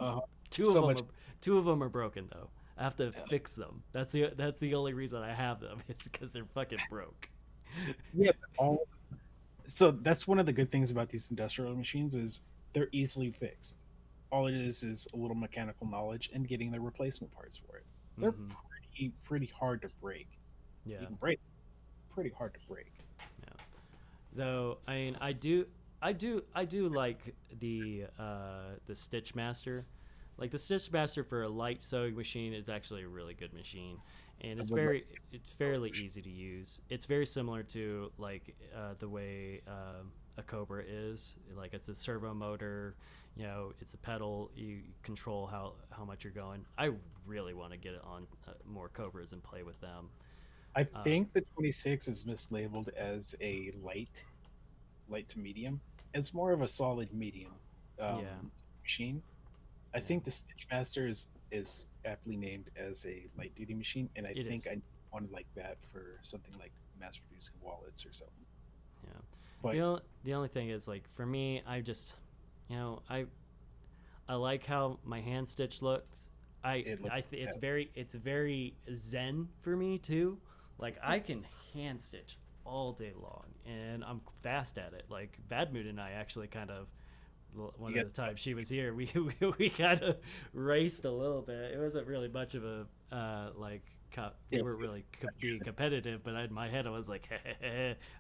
uh, two so of much. them two of them are broken though. I have to fix them. That's the only reason I have them. It's because they're fucking broke. Yeah, but so that's one of the good things about these industrial machines is they're easily fixed. All it is a little mechanical knowledge and getting the replacement parts for it. They're Mhm. pretty hard to break. Yeah. You can break, pretty hard to break. Though I mean I do like the Stitch Master. Like the Stitch Master for a light sewing machine is actually a really good machine, and it's fairly easy to use. It's very similar to like the way a Cobra is. Like it's a servo motor, it's a pedal. You control how much you're going. I really want to get it on more Cobras and play with them. I think the 26 is mislabeled as a light to medium. It's more of a solid medium Yeah. machine. I think the Stitch Master is aptly named as a light duty machine, and I It think is. I wanted like that for something like mass producing wallets or something. Yeah. But The only thing is like for me, I just I like how my hand stitch looks. It's very zen for me too. Like I can hand stitch all day long, and I'm fast at it. Like Bad Mood and I actually kind of one You of the times she was here, we kind of raced a little bit. It wasn't really much of a we weren't really being competitive, but in my head I was like,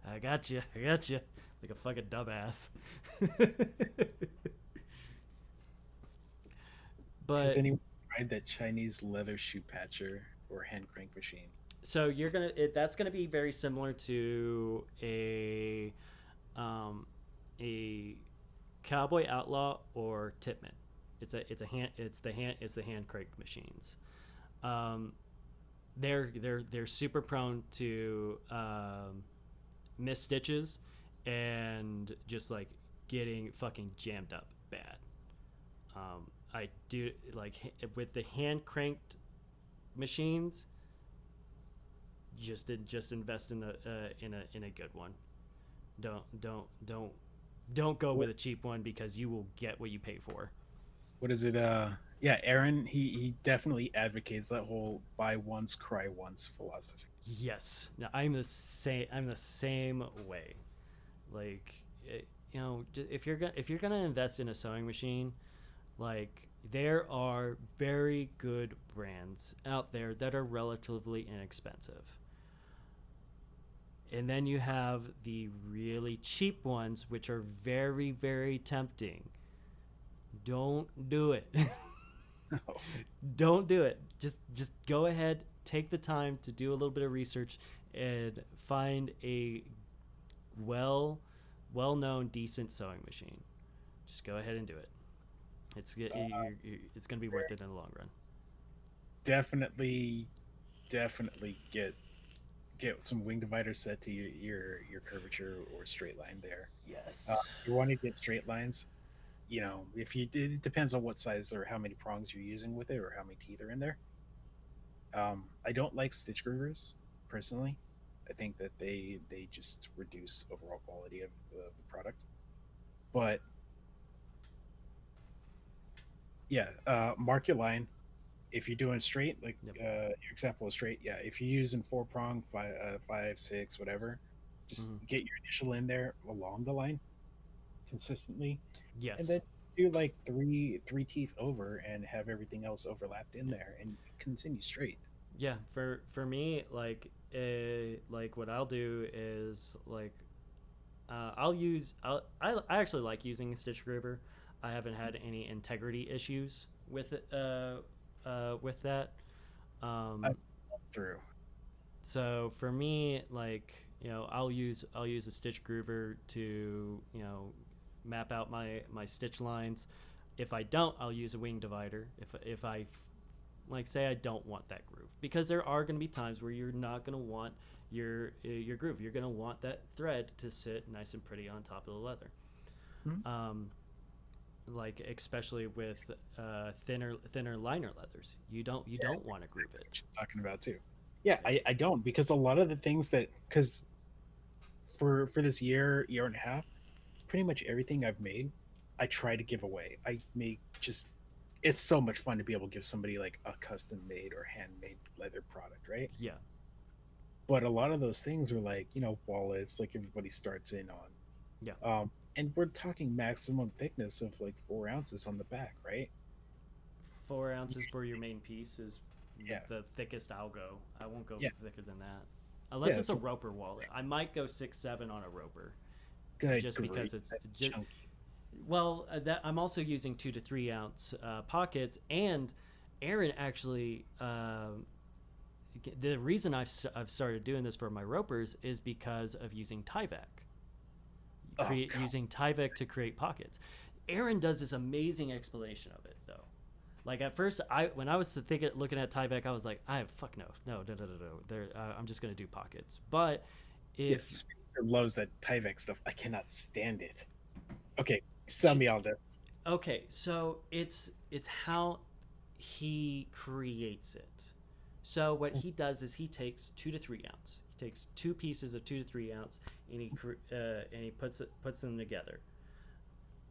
I got you, like a fucking dumbass. But has anyone tried that Chinese leather shoe patcher or hand crank machine? so that's gonna be very similar to a Cowboy Outlaw or Tipman. It's the hand crank machines. They're super prone to miss stitches and just like getting fucking jammed up bad. I do like with the hand cranked machines. Just invest in a good one. Don't go with a cheap one because you will get what you pay for. What is it? Yeah, Aaron, he definitely advocates that whole buy once, cry once philosophy. Yes, no, I'm the same. I'm the same way. Like, if you're gonna invest in a sewing machine, like there are very good brands out there that are relatively inexpensive. And then you have the really cheap ones, which are very, very tempting. Don't do it. Oh, Don't do it. Just go ahead, take the time to do a little bit of research and find a well well known decent sewing machine. Just go ahead and do it. It's going to be worth it in the long run. definitely, definitely get some wing dividers set to your curvature or straight line there. Yes. You want to get straight lines. You know, if you it depends on what size or how many prongs you're using with it or how many teeth are in there. I don't like stitch groovers personally. I think that they just reduce overall quality of the product. But yeah, mark your line. If you're doing straight, like Yep. your example is straight, yeah. If you're using four prong, five, six, whatever, just Hmm. get your initial in there along the line consistently, and Yes. then do like three teeth over and have everything else overlapped in Yeah. there and continue straight. Yeah. For me, like what I'll do is like I actually like using Stitch Groover. I haven't had any integrity issues with it with that. I Um, through. so for me, like I'll use a Stitch Groover to map out my stitch lines. If I don't, I'll use a wing divider. If I like say I don't want that groove, because there are going to be times where you're not going to want your groove. You're going to want that thread to sit nice and pretty on top of the leather. Hmm? Um, like especially with thinner liner leathers, you Yeah, don't that's want to groove exactly what it. she's talking about too. Yeah, I don't because a lot of the things that because for this year and a half, pretty much everything I've made, I try to give away. I make just it's so much fun to be able to give somebody like a custom made or handmade leather product, right? Yeah, But a lot of those things are like, wallets, like everybody starts in yeah. on. And we're talking maximum thickness of like 4 ounces on the back, right? 4 ounces for your main piece is Yeah. the thickest I'll go. I won't go Yeah. thicker than that, unless Yeah. it's a So roper wallet. I might go 6-7 on a roper, good just grief. because it's That's just chunky. well that I'm also using 2 to 3 ounce pockets. And Aaron actually the reason I've started doing this for my ropers is because of using Tyvek. Oh god. Using Tyvek to create pockets. Aaron does this amazing explanation of it though. Like at first, when I was looking at Tyvek, I was like, I fuck no. I'm just gonna do pockets. But if Yes. Spencer loves that Tyvek stuff. I cannot stand it. Okay, sell me all this. okay, so it's how he creates it. So what he does is he takes 2 to 3 ounce. He takes two pieces of 2 to 3 ounce and he puts them together.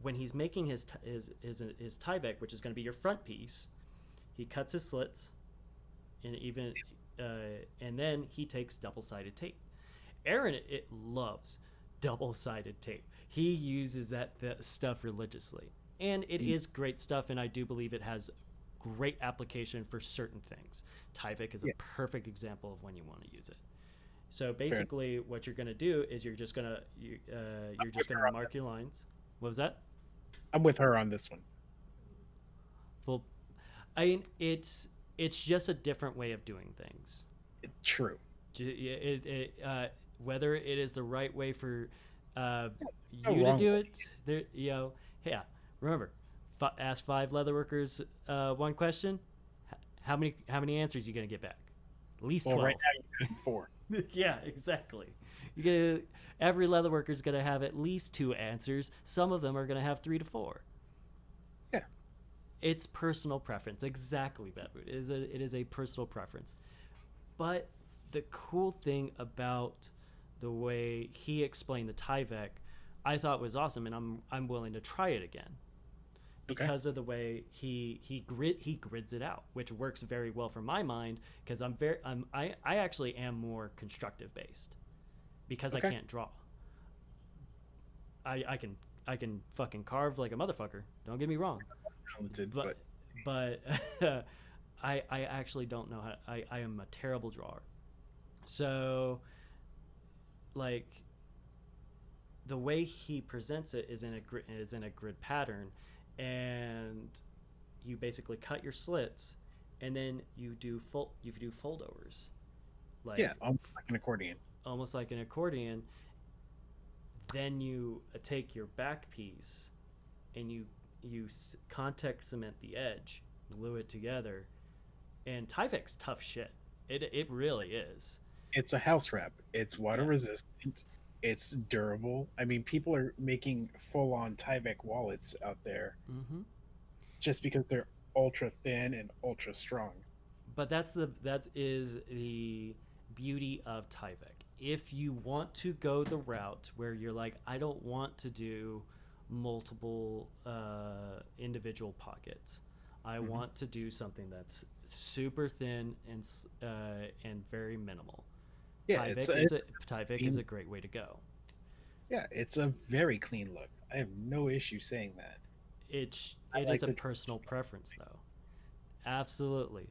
When he's making his Tyvek, which is going to be your front piece, he cuts his slits and and then he takes double sided tape. Aaron it loves double sided tape. He uses that stuff religiously, and it Mm, is great stuff. And I do believe it has great application for certain things. Tyvek is a yeah, perfect example of when you want to use it. So fair enough. basically, what you're gonna do is I'm you're with just her gonna on mark this your one. lines. What was that? I'm with her on this one. Well, I mean, it's just a different way of doing things. True. Whether it is the right way for uh, No you to wrong do way. it, yeah. Remember, ask 5 leatherworkers one question. How many answers you gonna get back? At least Well, 12. right now you got four. Yeah, exactly. You get every leatherworker is gonna have at least 2 answers. Some of them are gonna have 3 to 4. Yeah. It's personal preference. Exactly, that it is a personal preference. But the cool thing about the way he explained the Tyvek, I thought was awesome, and I'm willing to try it again. because of the way he grids it out, which works very well for my mind because I actually am more constructive based because Okay. I can't draw. I can fucking carve like a motherfucker. Don't get me wrong, Talented, but I actually don't know how. I am a terrible drawer. So, like, the way he presents it is in a grid pattern, and you basically cut your slits, and then you do foldovers, like yeah, almost like an accordion. almost like an accordion. Then you take your back piece, and you contact cement the edge, glue it together, and Tyvek's tough shit. It really is. It's a house wrap. It's water Yeah. resistant. It's durable. I mean, people are making full-on Tyvek wallets out there Mm-hmm. just because they're ultra thin and ultra strong. But that is the beauty of Tyvek. If you want to go the route where you're like, I don't want to do multiple individual pockets, I Mhm. want to do something that's super thin and very minimal. Yeah, Tyvek is a great way to go. yeah, it's a very clean look. I have no issue saying that. I It like is a the personal preference though. Absolutely,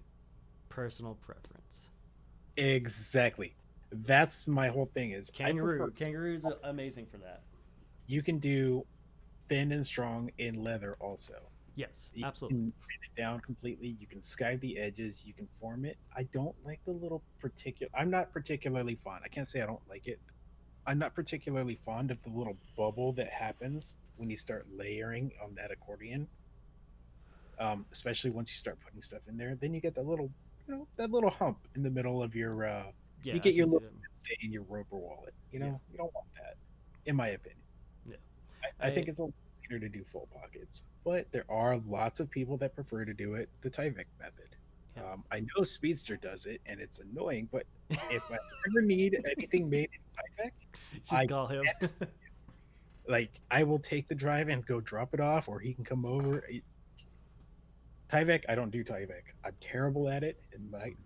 personal preference. exactly. That's my whole thing is Kangaroo's amazing for that. you can do thin and strong in leather also. Yes, You absolutely. can thin it down completely. You can sky the edges. You can form it. I don't like the little particular. I'm not particularly fond. I can't say I don't like it. I'm not particularly fond of the little bubble that happens when you start layering on that accordion. Especially once you start putting stuff in there, then you get that little, that little hump in the middle of your. Yeah, You I get your can see little them. stay in your roper wallet. Yeah. You don't want that, in my opinion. Yeah. I think it's a little better to do full pockets, but there are lots of people that prefer to do it the Tyvek method. Yeah. I know Speedster does it, and it's annoying. But if I ever need anything made in Tyvek, Just I call him. like I will take the drive and go drop it off, or he can come over. Tyvek, I don't do Tyvek. I'm terrible at it. It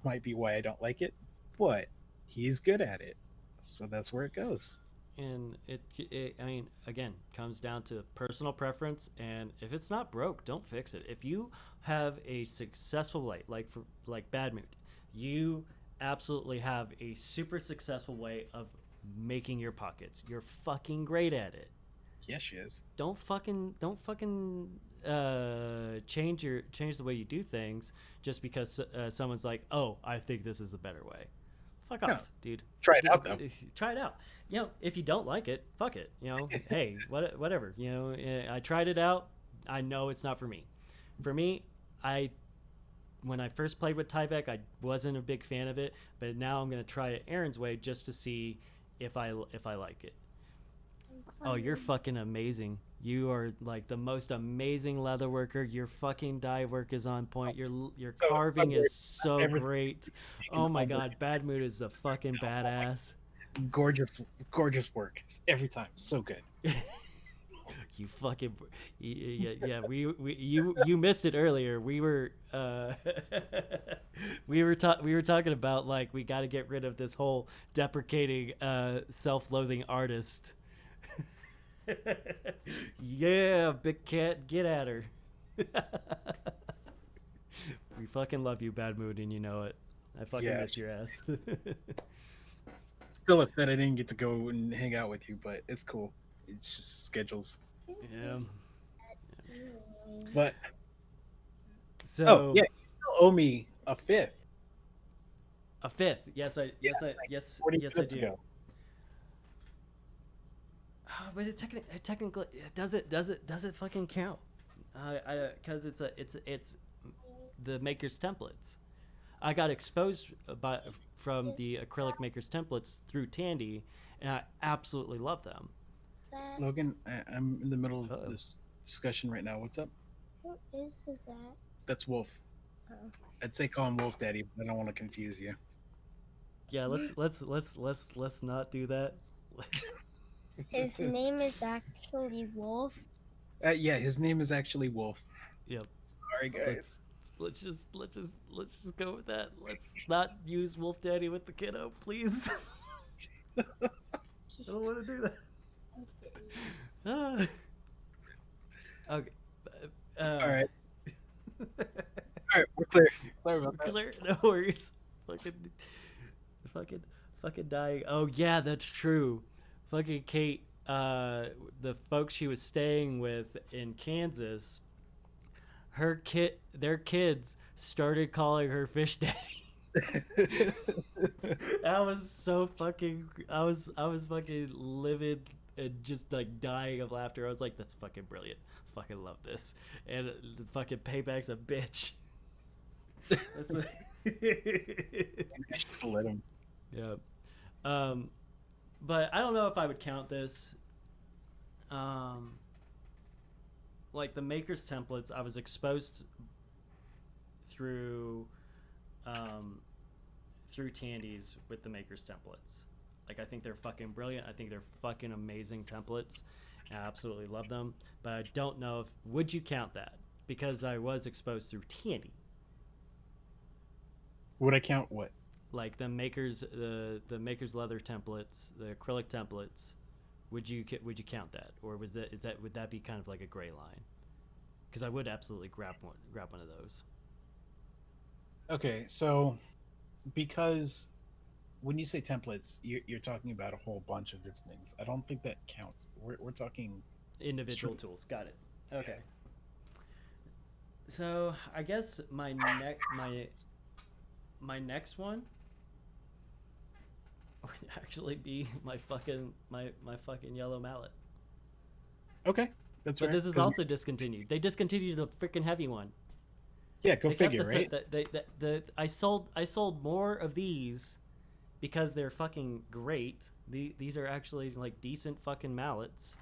might be why I don't like it, but he's good at it, so that's where it goes. And I mean, again, comes down to personal preference. And if it's not broke, don't fix it. If you have a successful light, like Bad Mood, you absolutely have a super successful way of making your pockets. You're fucking great at it. Yes, she is. Don't fucking change the way you do things just because someone's like, oh, I think this is a better way. Fuck No. off, dude. Try it out, though. Try it out. If you don't like it, fuck it. Hey, whatever. I tried it out. I know it's not for me. For me, when I first played with Tyvek, I wasn't a big fan of it, but now I'm gonna try it Aaron's way just to see if I like it. Oh, you're fucking amazing. You are like the most amazing leather worker. Your fucking dye work is on point. Your So- carving so is so ever- great. Oh my god, Bad Mood is the fucking badass. Gorgeous, gorgeous work every time. So good. You fucking yeah. You missed it earlier. We were we were talking about like we got to get rid of this whole deprecating self-loathing artist. Yeah, big cat, get at her. We fucking love you, Bad Mood, and you know it. I fucking Yeah. miss your ass. Still upset I didn't get to go and hang out with you, but it's cool. It's just schedules. Yeah. But So oh yeah, you still owe me a fifth. a fifth. Yes, 40 yes, I minutes do. ago. But it technically does it fucking count? Because it's the maker's templates. I got exposed from the acrylic maker's templates through Tandy, and I absolutely love them. Logan, I'm in the middle of Uh-oh. this discussion right now. What's up? What is that? That's Wolf. Oh. I'd say call him Wolf Daddy, but I don't want to confuse you. Yeah, let's not do that. His name is actually Wolf. Yeah, his name is actually Wolf. Yep. Sorry, guys. Let's just go with that. Let's not use Wolf Daddy with the kiddo, please. I don't want to do that. Okay. All right. All right, we're clear. Sorry about that. Clear. No worries. Fucking dying. Oh yeah, that's true. Fucking Kate. The folks she was staying with in Kansas, their kids started calling her Fish Daddy. I was so fucking. I was fucking livid and just like dying of laughter. I was like, "That's fucking brilliant. Fucking love this." And the fucking payback's a bitch. That's like, I should have let him. yeah. But I don't know if I would count this. Like the Maker's templates, I was exposed through Tandy's with the Maker's templates. Like I think they're fucking brilliant. I think they're fucking amazing templates. And I absolutely love them. But I don't know if would you count that because I was exposed through Tandy. Would I count what? Like the Maker's leather templates, the acrylic templates. Would you count that, or would that be kind of like a gray line? Because I would absolutely grab one of those. Okay, so because when you say templates, you're talking about a whole bunch of different things. I don't think that counts. We're talking Individual Sure. tools. Got it. Okay. So I guess my next one would actually be my fucking yellow mallet. Okay, that's But right. this is 'cause- also discontinued. They discontinued the freaking heavy one. yeah, go They kept figure, right? I sold more of these because they're fucking great. These are actually like decent fucking mallets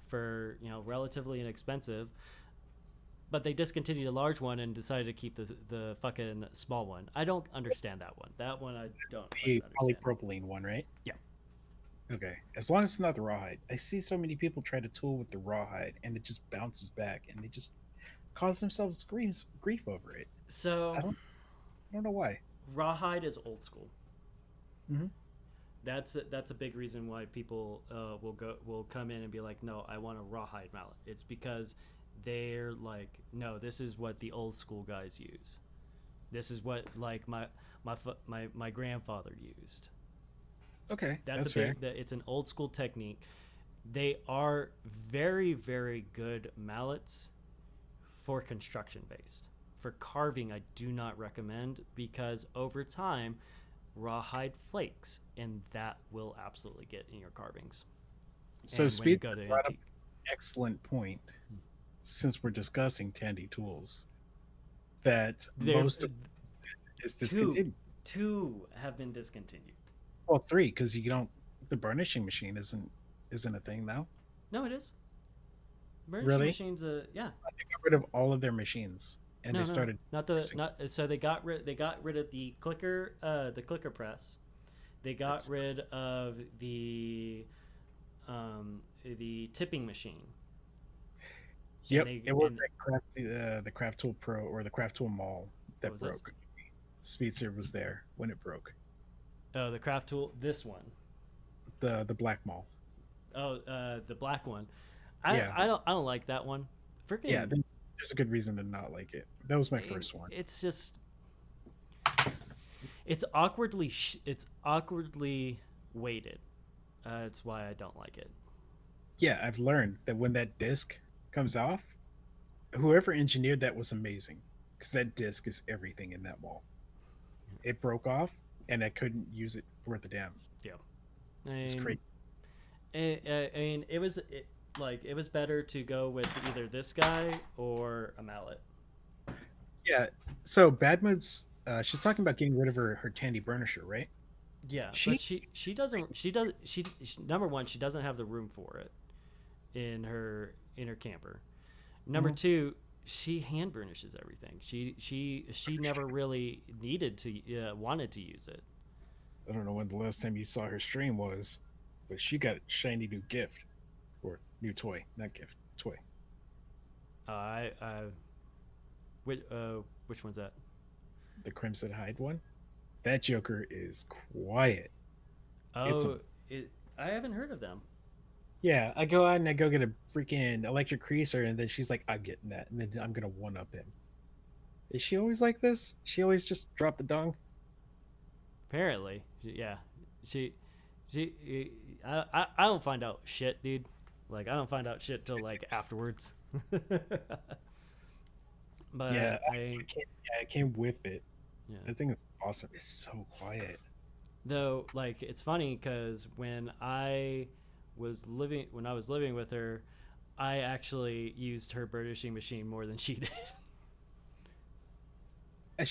for, relatively inexpensive. But they discontinued a large one and decided to keep the fucking small one. I don't understand that one. That one I don't The fucking understand. polypropylene one, right? Yeah. Okay, as long as it's not the rawhide. I see so many people try to tool with the rawhide, and it just bounces back, and they just cause themselves grief over it. So I don't know why. rawhide is old school. Mhm. That's a big reason why people will come in and be like, no, I want a rawhide mallet. It's because they're like, no, this is what the old school guys use. This is what like my grandfather used. Okay, That's fair. it's an old school technique. They are very, very good mallets for construction based. For carving, I do not recommend because over time, rawhide flakes, and that will absolutely get in your carvings. So And when you speed go to brought up antique, excellent point. Since we're discussing Tandy tools, that There- most of is discontinued. two have been discontinued. Well, 3 because you don't. The burnishing machine isn't a thing now. No, it is. Burnishing Really? machines, yeah. They got rid of all of their machines, and No, they started. not so they got rid of the clicker press. They got That's- rid of the tipping machine. Yep, they- it was and- the Craft Tool Pro or the Craft Tool Mall that was that? broke. Speedster was there when it broke. Oh, the craft tool. This one. The Black Mall. Oh, the black one. I Yeah. I don't like that one. Freaking Yeah, there's a good reason to not like it. That was my first one. It's just it's awkwardly weighted. That's why I don't like it. Yeah, I've learned that when that disc comes off, whoever engineered that was amazing because that disc is everything in that mall. It broke off, and I couldn't use it worth a damn. It's crazy. I mean, it was better to go with either this guy or a mallet. Yeah. So Badmood's, she's talking about getting rid of her Tandy burnisher, right? Yeah, She- but she number one, she doesn't have the room for it in her camper. Number Mhm. two, she hand burnishes everything. She never really needed to wanted to use it. I don't know when the last time you saw her stream was, but she got a shiny new gift or new toy, not gift, toy. I Which one's that? The Crimson Hide one. That Joker is quiet. It's a Oh, I haven't heard of them. Yeah, I go out and I go get a freaking electric creaser, and then she's like, "I'm getting that," and then I'm gonna one up him. Is she always like this? She always just drop the dong? Apparently, yeah. She, I don't find out shit, dude. Like, I don't find out shit till like afterwards. But Yeah, I I came with it. yeah. That thing is awesome. It's so quiet. Though, like, it's funny because when I was living with her, I actually used her burnishing machine more than she did. I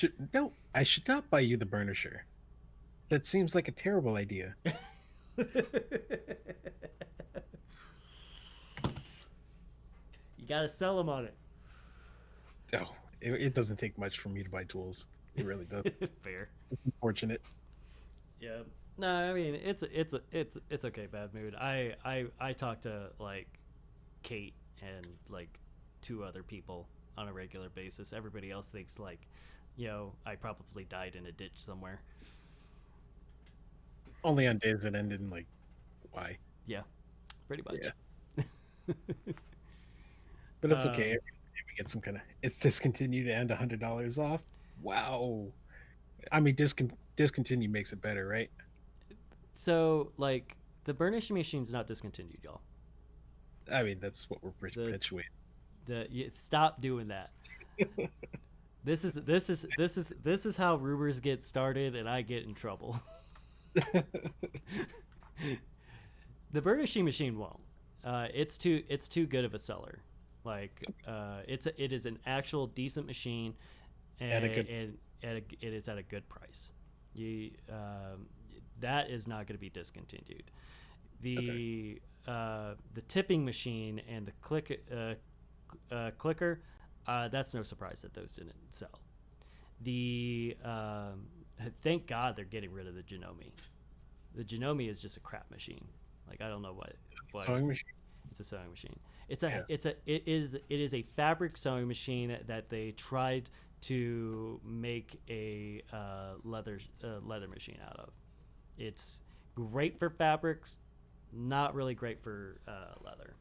should not buy you the burnisher. That seems like a terrible idea. You gotta sell them on it. Oh, it doesn't take much for me to buy tools. It really does. Fair. It's unfortunate. Yeah. No, I mean it's okay, bad mood. I talk to like Kate and like two other people on a regular basis. Everybody else thinks like, I probably died in a ditch somewhere. Only on days that end in like, why? Yeah, pretty much. Yeah. But it's okay. Um, Every time we get some kind of it's discontinued and $100 off. Wow. I mean, discontinue makes it better, right? So like the burnishing machine's not discontinued, y'all. I mean, that's what we're The perpetuating. stop doing that. This is how rumors get started, and I get in trouble. The burnishing machine won't. It's too good of a seller. Like it is an actual decent machine, At a good- and it is at a good price. That is not going to be discontinued. The tipping machine and the clicker, that's no surprise that those didn't sell. Thank God they're getting rid of the Janome. The Janome is just a crap machine. Like, I don't know what Sewing machine. it's a sewing machine. It is a fabric sewing machine that they tried to make a leather machine out of. It's great for fabrics, not really great for leather.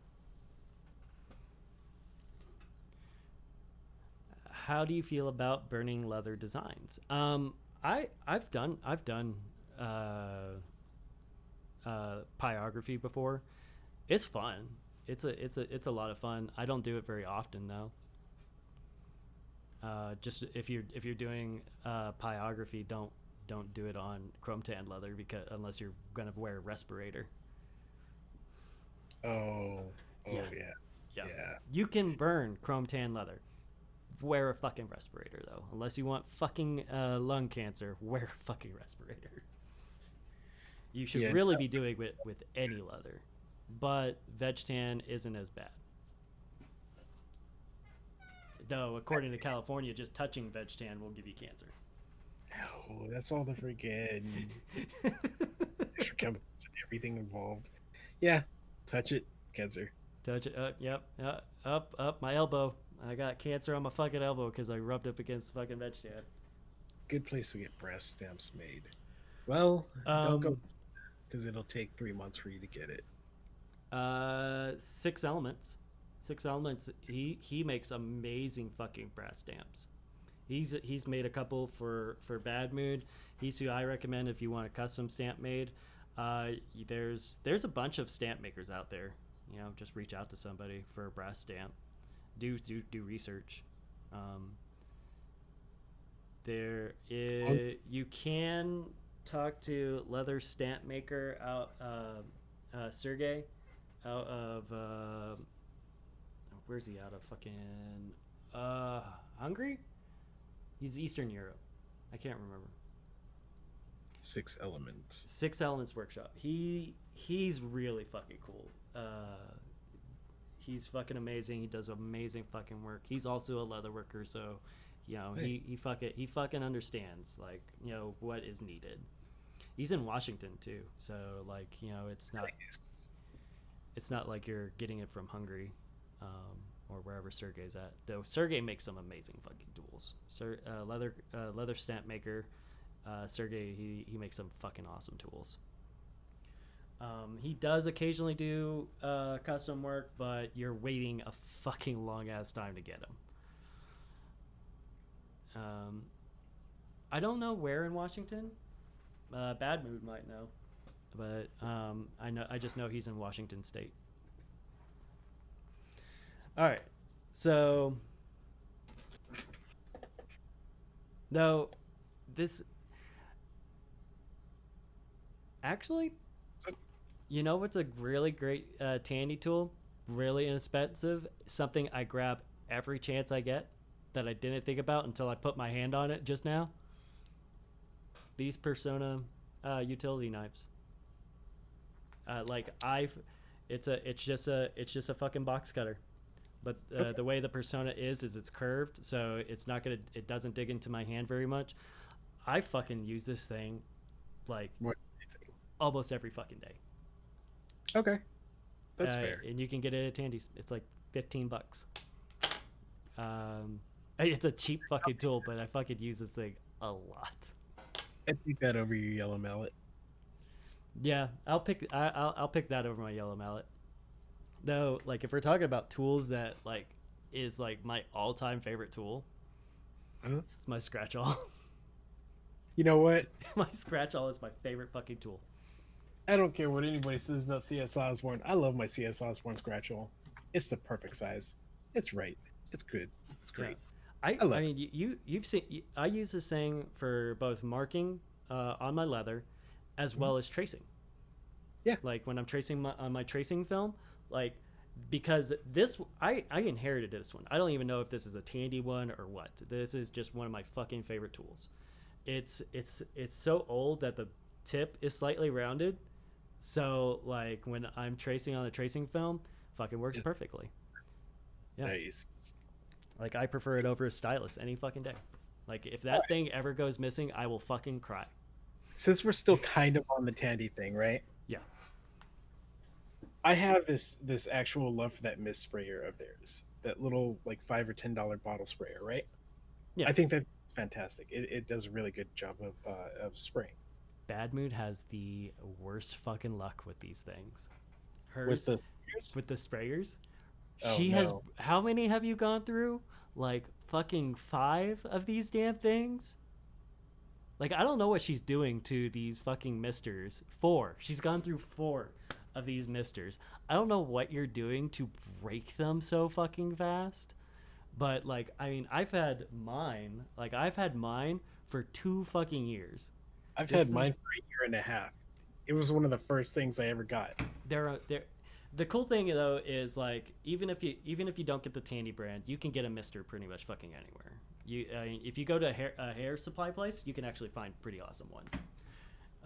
How do you feel about burning leather designs? I've done pyrography before. It's fun. It's a lot of fun. I don't do it very often though. Just if you're doing pyrography, don't do it on chrome tan leather unless you're gonna wear a respirator. Oh, Yeah. yeah. Yeah. Yeah. You can burn chrome tan leather. Wear a fucking respirator though. Unless you want fucking lung cancer, wear a fucking respirator. You should Yeah, really be doing it with any leather. But veg tan isn't as bad. Though, according to California, just touching veg tan will give you cancer. Oh, that's all the freaking extra chemicals and everything involved. Yeah, touch it, cancer. Touch it. Yep. Up my elbow. I got cancer on my fucking elbow because I rubbed up against fucking veg tan. Good place to get breast stamps made. Well, don't go because it'll take 3 months for you to get it. 6 Elements. 6 Elements. He makes amazing fucking brass stamps. He's made a couple for Bad Mood. He's who I recommend if you want a custom stamp made. There's a bunch of stamp makers out there. Just reach out to somebody for a brass stamp. Do research. You can talk to leather stamp maker out Sergey out of where's he out of? Fucking Hungary? He's Eastern Europe. I can't remember. 6 Elements. 6 Elements Workshop. He's really fucking cool. He's fucking amazing. He does amazing fucking work. He's also a leather worker, so he fucking understands what is needed. He's in Washington too, so it's not like you're getting it from Hungary. or wherever Sergey's at. Though Sergey makes some amazing fucking tools. Leather stamp maker. Sergey, he makes some fucking awesome tools. He does occasionally do custom work, but you're waiting a fucking long ass time to get him. I don't know where in Washington. Bad Mood might know, but I just know he's in Washington State. All right, so no, this actually. You know what's a really great Tandy tool? Really inexpensive. Something I grab every chance I get that I didn't think about until I put my hand on it just now. These Persona utility knives. It's just a fucking box cutter. But the way the Persona is it's curved, so it doesn't dig into my hand very much. I fucking use this thing like almost every fucking day. Okay, that's fair. And you can get it at Tandy's. It's like $15. It's a cheap fucking tool, but I fucking use this thing a lot. I'd pick that over your yellow mallet. Yeah, I'll pick that over my yellow mallet. Though, like if we're talking about tools that like is like my all-time favorite tool, it's my Scratch-All. You know what? My Scratch-All is my favorite fucking tool. I don't care what anybody says about CS Osborne. I love my CS Osborne Scratch-All. It's the perfect size. It's right. It's good. It's great. Yeah. I mean, you've seen. I use this thing for both marking on my leather, as well as tracing. Yeah. Like when I'm tracing on my tracing film, like because I inherited this one. I don't even know if this is a Tandy one or what. This is just one of my fucking favorite tools. It's so old that the tip is slightly rounded. So, like, when I'm tracing on a tracing film, fucking works perfectly. Yeah. Nice. Like, I prefer it over a stylus any fucking day. Like, if that thing ever goes missing, I will fucking cry. Since we're still kind of on the Tandy thing, right? Yeah. I have this actual love for that mist sprayer of theirs. That little, like, $5 or $10 bottle sprayer, right? Yeah. I think that's fantastic. It does a really good job of spraying. Bad Mood has the worst fucking luck with these things. With the sprayers. Oh, She no. has. How many have you gone through? Like fucking 5 of these damn things. Like I don't know what she's doing to these fucking misters. 4. She's gone through 4 of these misters. I don't know what you're doing to break them so fucking fast. But like, I mean, I've had mine for 2 fucking years. I've had mine for a year and a half. It was one of the first things I ever got. The cool thing though is like even if you don't get the Tandy brand, you can get a mister pretty much fucking anywhere. If you go to a hair supply place, you can actually find pretty awesome ones.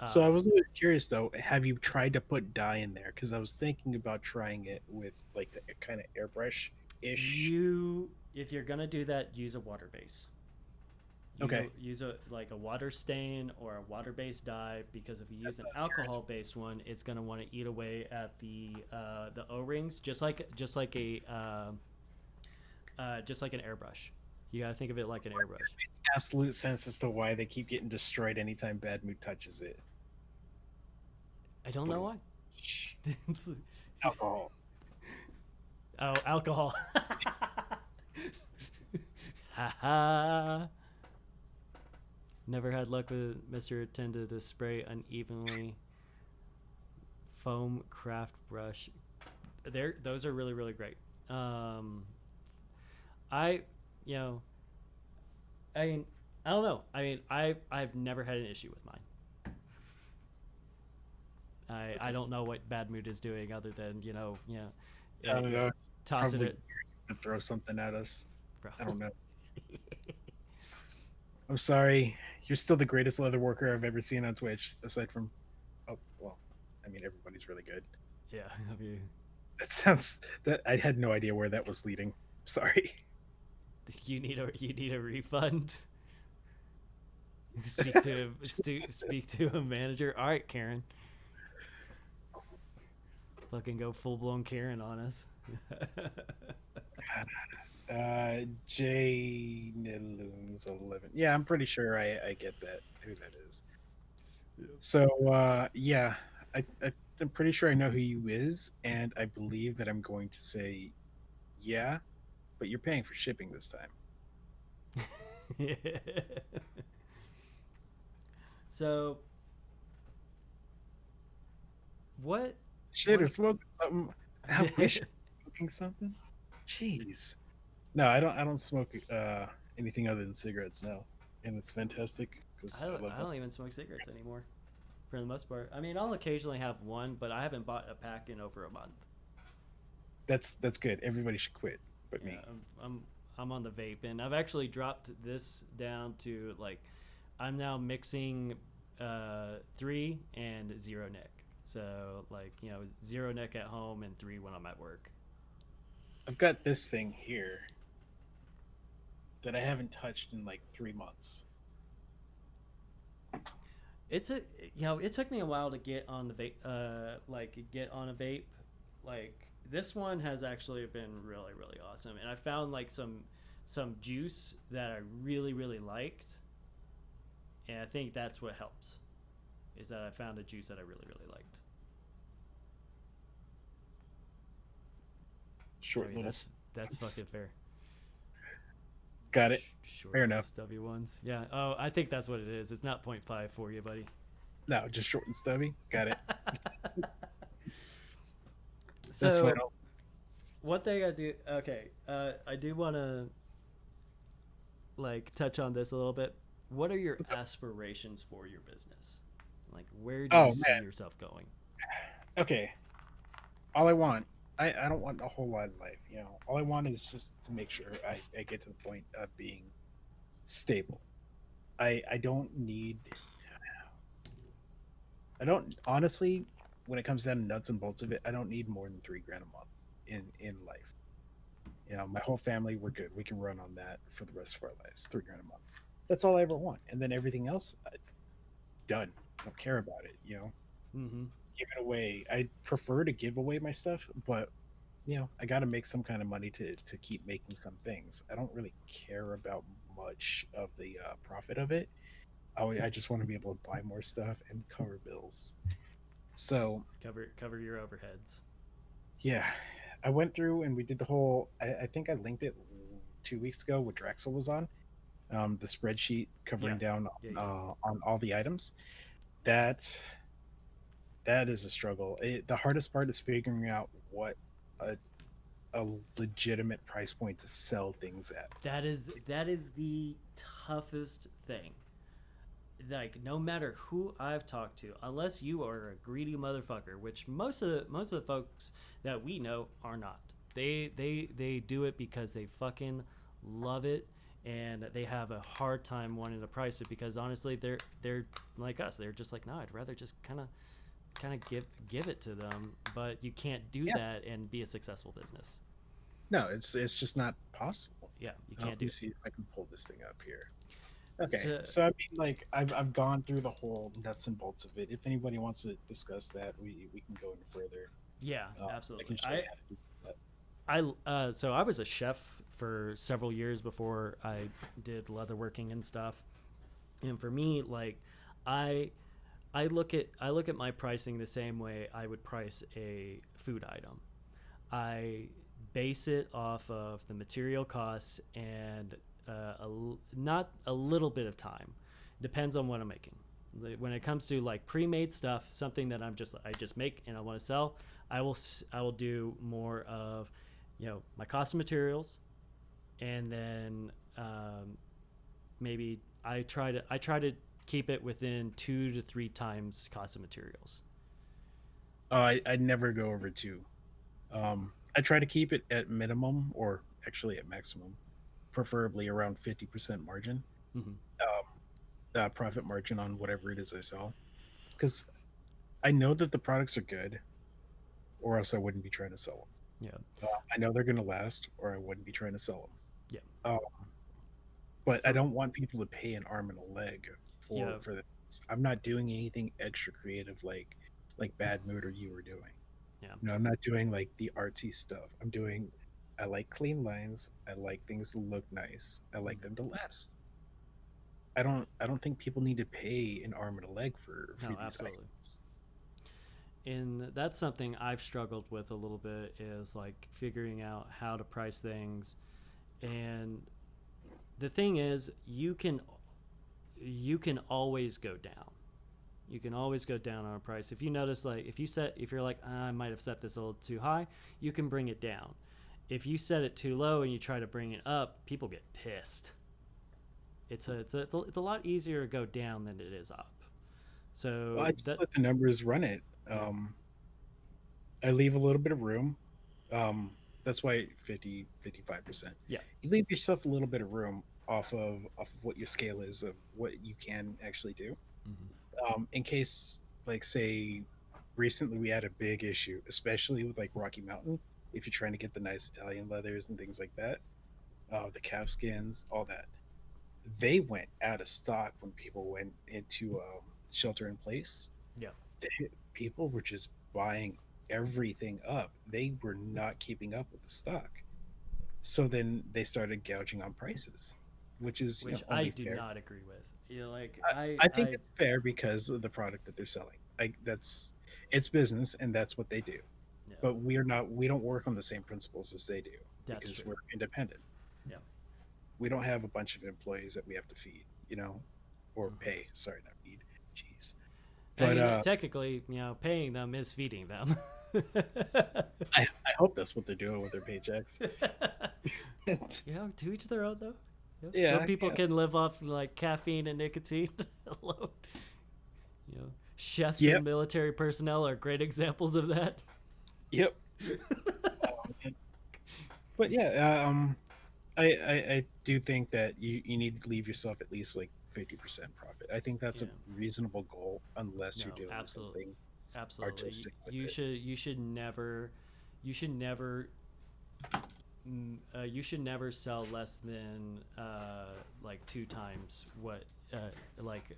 So I was always curious though, have you tried to put dye in there? Because I was thinking about trying it with like the kind of airbrush ish. If you're gonna do that, use a water base. Use a water stain or a water-based dye, because if you use an alcohol-based one, it's gonna want to eat away at the O-rings, just like an airbrush. You gotta think of it like an airbrush. It makes absolute sense as to why they keep getting destroyed anytime Bad Mood touches it. I don't know why. Alcohol. Oh, alcohol. Haha. Never had luck with Mr. Tended to spray unevenly. Foam craft brush. Those are really, really great. I don't know. I mean, I've never had an issue with mine. I don't know what Bad Mood is doing other than I don't know. Toss Probably it to throw something at us. at. I don't know. I'm sorry. You're still the greatest leather worker I've ever seen on Twitch, aside from, everybody's really good. Yeah, I mean, That I had no idea where that was leading. Sorry. you need a refund. Speak to a manager. All right, Karen. Fucking go full blown Karen on us. J Niloons 11. Yeah, I'm pretty sure I get that who that is. So yeah, I'm pretty sure I know who you is, and I believe that I'm going to say yeah, but you're paying for shipping this time. So what Shit, what or smoking something. I wish I was smoking something. Jeez. No, I don't smoke anything other than cigarettes now, and it's fantastic because I love I them. don't even smoke cigarettes anymore for the most part. I mean, I'll occasionally have one, but I haven't bought a pack in over a month. That's good. Everybody should quit, but Yeah, me. I'm on the vape, and I've actually dropped this down to like I'm now mixing 3 and 0 Nick. So like zero Nick at home and 3 when I'm at work. I've got this thing here that I haven't touched in like 3 months. It's a it took me a while to get on the vape, like get on a vape. Like this one has actually been really awesome, and I found like some juice that I really liked, and I think that's what helped. Is that I found a juice that I really liked. Short Oh yeah, little. that's stints. fucking fair. Got it. Short Fair little enough. stubby ones. Yeah. Oh, I think that's what it is. It's not 0.5 for you, buddy. No, just short and stubby. Got it. That's So what. I'll, one thing I do, okay, I do want to like touch on this a little bit. What are your aspirations for your business? Like, where do oh you see man. yourself going? Okay. All I want. I don't want a whole lot in life. All I want is just to make sure I get to the point of being stable. I don't need. I don't honestly. When it comes down to nuts and bolts of it, I don't need more than 3 grand a month in life. My whole family, we're good. We can run on that for the rest of our lives. 3 grand a month. That's all I ever want. And then everything else, done. I don't care about it. Mm-hmm. Give it away. I prefer to give away my stuff, but I got to make some kind of money to keep making some things. I don't really care about much of the profit of it. I just want to be able to buy more stuff and cover bills. So Cover your overheads. yeah, I went through and we did the whole. I think I linked it 2 weeks ago. What Draxel was on, the spreadsheet covering Yeah. down Yeah. on all the items. That that is a struggle. The hardest part is figuring out what a a legitimate price point to sell things at. That is the toughest thing. Like no matter who I've talked to, unless you are a greedy motherfucker, which most of the folks that we know are not. They do it because they fucking love it, and they have a hard time wanting to price it because honestly they're like us. They're just like, no, I'd rather just kind of give it to them, but you can't do Yeah. that and be a successful business. No, it's just not possible. Yeah, you Let can't do me it. see if I can pull this thing up here. Okay, So so I mean, like I've gone through the whole nuts and bolts of it. If anybody wants to discuss that, we can go into further. yeah, I absolutely. can show you how to do that. So I was a chef for several years before I did leatherworking and stuff. And for me, like I I look at my pricing the same way I would price a food item. I base it off of the material costs and not a little bit of time. Depends on what I'm making. When it comes to like pre-made stuff, something that I just make and I want to sell, I will do more of my cost of materials, and then maybe I try to keep it within 2 to 3 times cost of materials. Oh, I never go over two. I try to keep it at minimum or actually at maximum, preferably around 50% margin, Hmm. um, profit margin on whatever it is I sell, because I know that the products are good, or else I wouldn't be trying to sell Yeah, them. I know they're going to last, or I wouldn't be trying to sell yeah. them. But I For don't want people to pay an arm and a leg yeah, for this. I'm not doing anything extra creative like Bad Mood or you were doing. yeah, I'm not doing like the artsy stuff. I'm doing I like clean lines. I like things to look nice. I like them to last. I don't think people need to pay an arm and a leg for No, these absolutely. items. And that's something I've struggled with a little bit, is like figuring out how to price things. And the thing is, you can always go down. You can always go down on a price. If you notice, like if you're like, I might have set this a little too high, you can bring it down. If you set it too low and you try to bring it up, people get pissed. It's a lot easier to go down than it is up. Well, So I just that let the numbers run it. yeah, I leave a little bit of room. Um, that's why 50, 55%. yeah, You leave yourself a little bit of room off of what your scale is of what you can actually do. hmm, In case, like, say, recently we had a big issue, especially with like Rocky Mountain. If you're trying to get the nice Italian leathers and things like that, the calf skins, all that, they went out of stock when people went into shelter in place. yeah. People were just buying everything up. They were not keeping up with the stock. So then they started gouging on prices, which is, Which I only do fair. not agree with. You know, like I think it's fair because of the product that they're selling. Like, it's business and that's what they do. yeah, But we don't work on the same principles as they do that's because true. we're independent. Yeah. We don't have a bunch of employees that we have to feed, or Mhm. pay. Sorry, not feed. Jeez. I But mean, technically, paying them is feeding them. I hope that's what they're doing with their paychecks. To each their own, though. Yep. Yeah, Some people yeah. can live off like caffeine and nicotine alone. Chefs Yep. and military personnel are great examples of that. Yep. But yeah, I do think that you need to leave yourself at least like 50% profit. I think that's Yeah. a reasonable goal unless you're No, doing absolutely, something absolutely. artistic with You it. should you should never you should never you should never sell less than like two times what like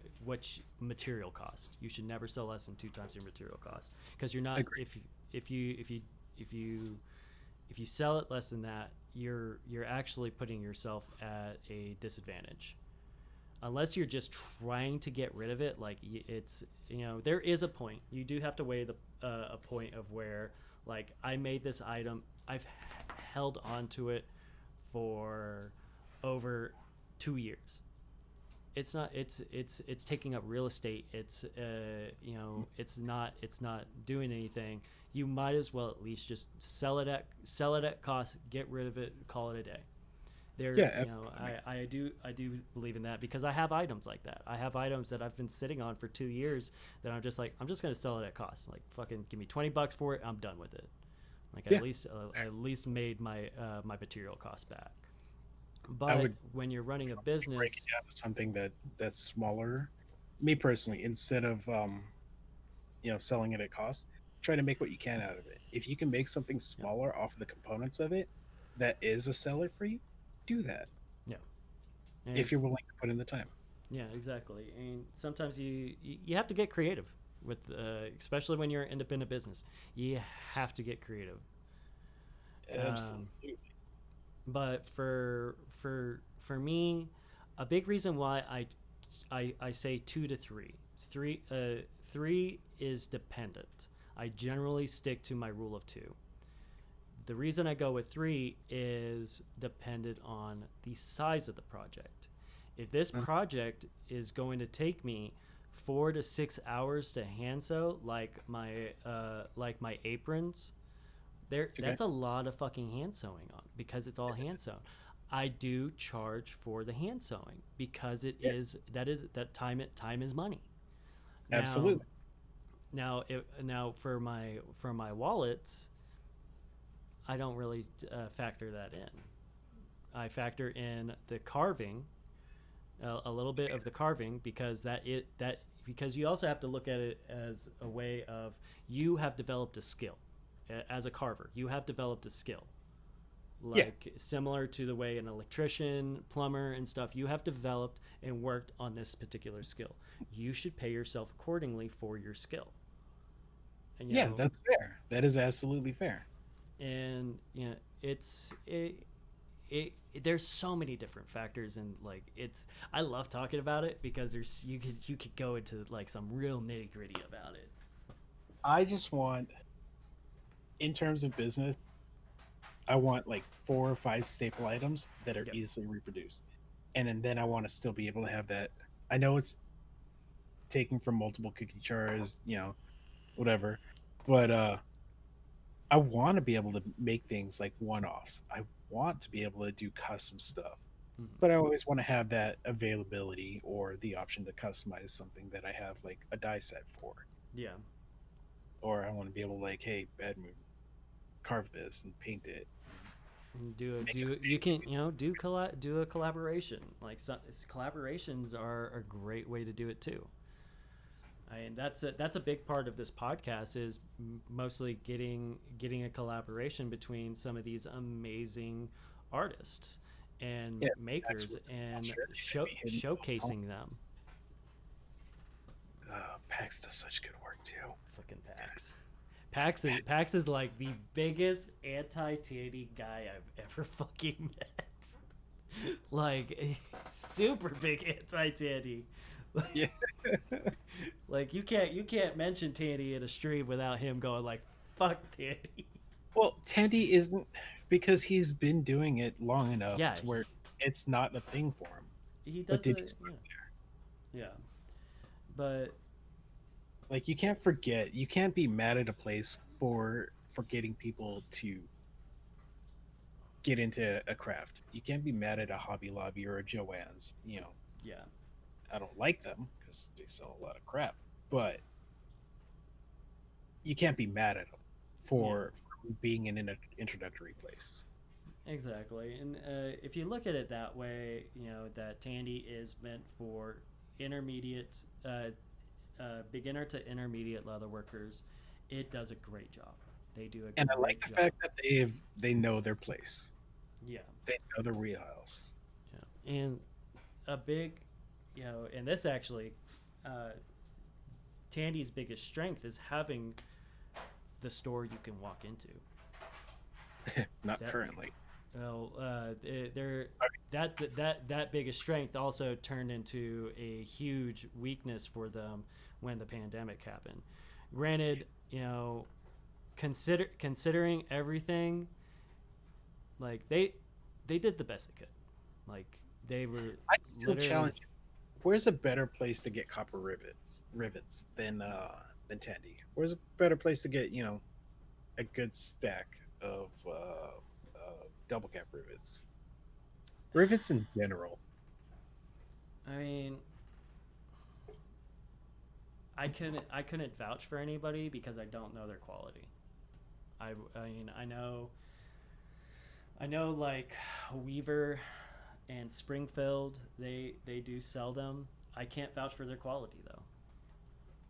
material cost. You should never sell less than two times your material cost, because you're not Agree. if you sell it less than that, you're actually putting yourself at a disadvantage. Unless you're just trying to get rid of it, like it's there is a point. You do have to weigh a point of where, like, I made this item, I've held on to it for over 2 years. It's not it's taking up real estate. It's it's not doing anything. You might as well at least just sell it at cost, get rid of it, call it a day. Yeah, absolutely. I do believe in that, because I have items like that. I have items that I've been sitting on for 2 years that I'm just like, I'm just gonna sell it at cost. Like, fucking give me $20 for it, I'm done with it. Like, Yeah. I at least made my material cost back. I But would when you're running a break it business, down to something that's smaller. Me personally, instead of selling it at cost, try to make what you can out of it. If you can make something yeah, smaller off of the components of it, that is a seller for you. Do that yeah, and if you're willing to put in the time. yeah, exactly. And sometimes you have to get creative with, especially when you're an independent business. You have to get creative. Um, Absolutely. but for me, a big reason why I say 2 to 3, 3 is dependent. I generally stick to my rule of 2. The reason I go with 3 is dependent on the size of the project. If this Uh, project is going to take me 4 to 6 hours to hand sew, like my aprons, Okay. that's a lot of fucking hand sewing on, because it's all It hand is. sewn. I do charge for the hand sewing, because Yeah, that time is money. Now absolutely. now for my wallets, I don't really factor that in. I factor in the carving, a little bit of the carving, because because you also have to look at it as a way of, you have developed a skill. As a carver, you have developed a skill, Yeah, like similar to the way an electrician, plumber, and stuff, you have developed and worked on this particular skill. You should pay yourself accordingly for your skill. And yeah, that's fair. That is absolutely fair. and it's it there's so many different factors, and like it's I love talking about it because there's you could go into like some real nitty gritty about it. I just want, in terms of business, I want like 4 or 5 staple items that are Yep. easily reproduced, and then I want to still be able to have that. I know it's taken from multiple cookie jars, whatever, but I want to be able to make things like one-offs. I want to be able to do custom stuff, Mhm. but I always want to have that availability or the option to customize something that I have like a die set for, Yeah. or I want to be able to like, hey, Bad Moon, carve this and paint it, And make it do you can amazing. do a collaboration like collaborations are a great way to do it too. And that's a big part of this podcast is mostly getting a collaboration between some of these amazing artists and Yeah, that's makers what and sure gonna be hidden showcasing also. them. Pax does such good work too. Fucking Pax. Pax is like the biggest anti-Tandy guy I've ever fucking met. Like super big anti-Tandy. Yeah. Like you can't mention Tandy in a stream without him going like fuck Tandy. Well, Tandy isn't, because he's been doing it long enough Yeah, to where it's not a thing for him. he But does did he it. start Yeah, yeah. But like, you can't forget, you can't be mad at a place for getting people to get into a craft. You can't be mad at a Hobby Lobby or a Joann's. yeah, I don't like them because they sell a lot of crap, but you can't be mad at them for being in an introductory place. exactly. And if you look at it that way, that Tandy is meant for intermediate, beginner to intermediate leather workers. It does a great job. They do a And I like great the job. fact that they know their place. Yeah, They know their wheelhouse. yeah. And a big, and this actually, uh, Tandy's biggest strength is having the store you can walk into. Not That currently. well, they're that biggest strength also turned into a huge weakness for them when the pandemic happened. Granted, considering everything, like they did the best they could. Like they were I'd still literally challenge you. Where's a better place to get copper rivets than Tandy? Where's a better place to get a good stack of double cap rivets? Rivets in general. I mean, I couldn't vouch for anybody because I don't know their quality. I mean I know like Weaver and Springfield they do sell them. I can't vouch for their quality though.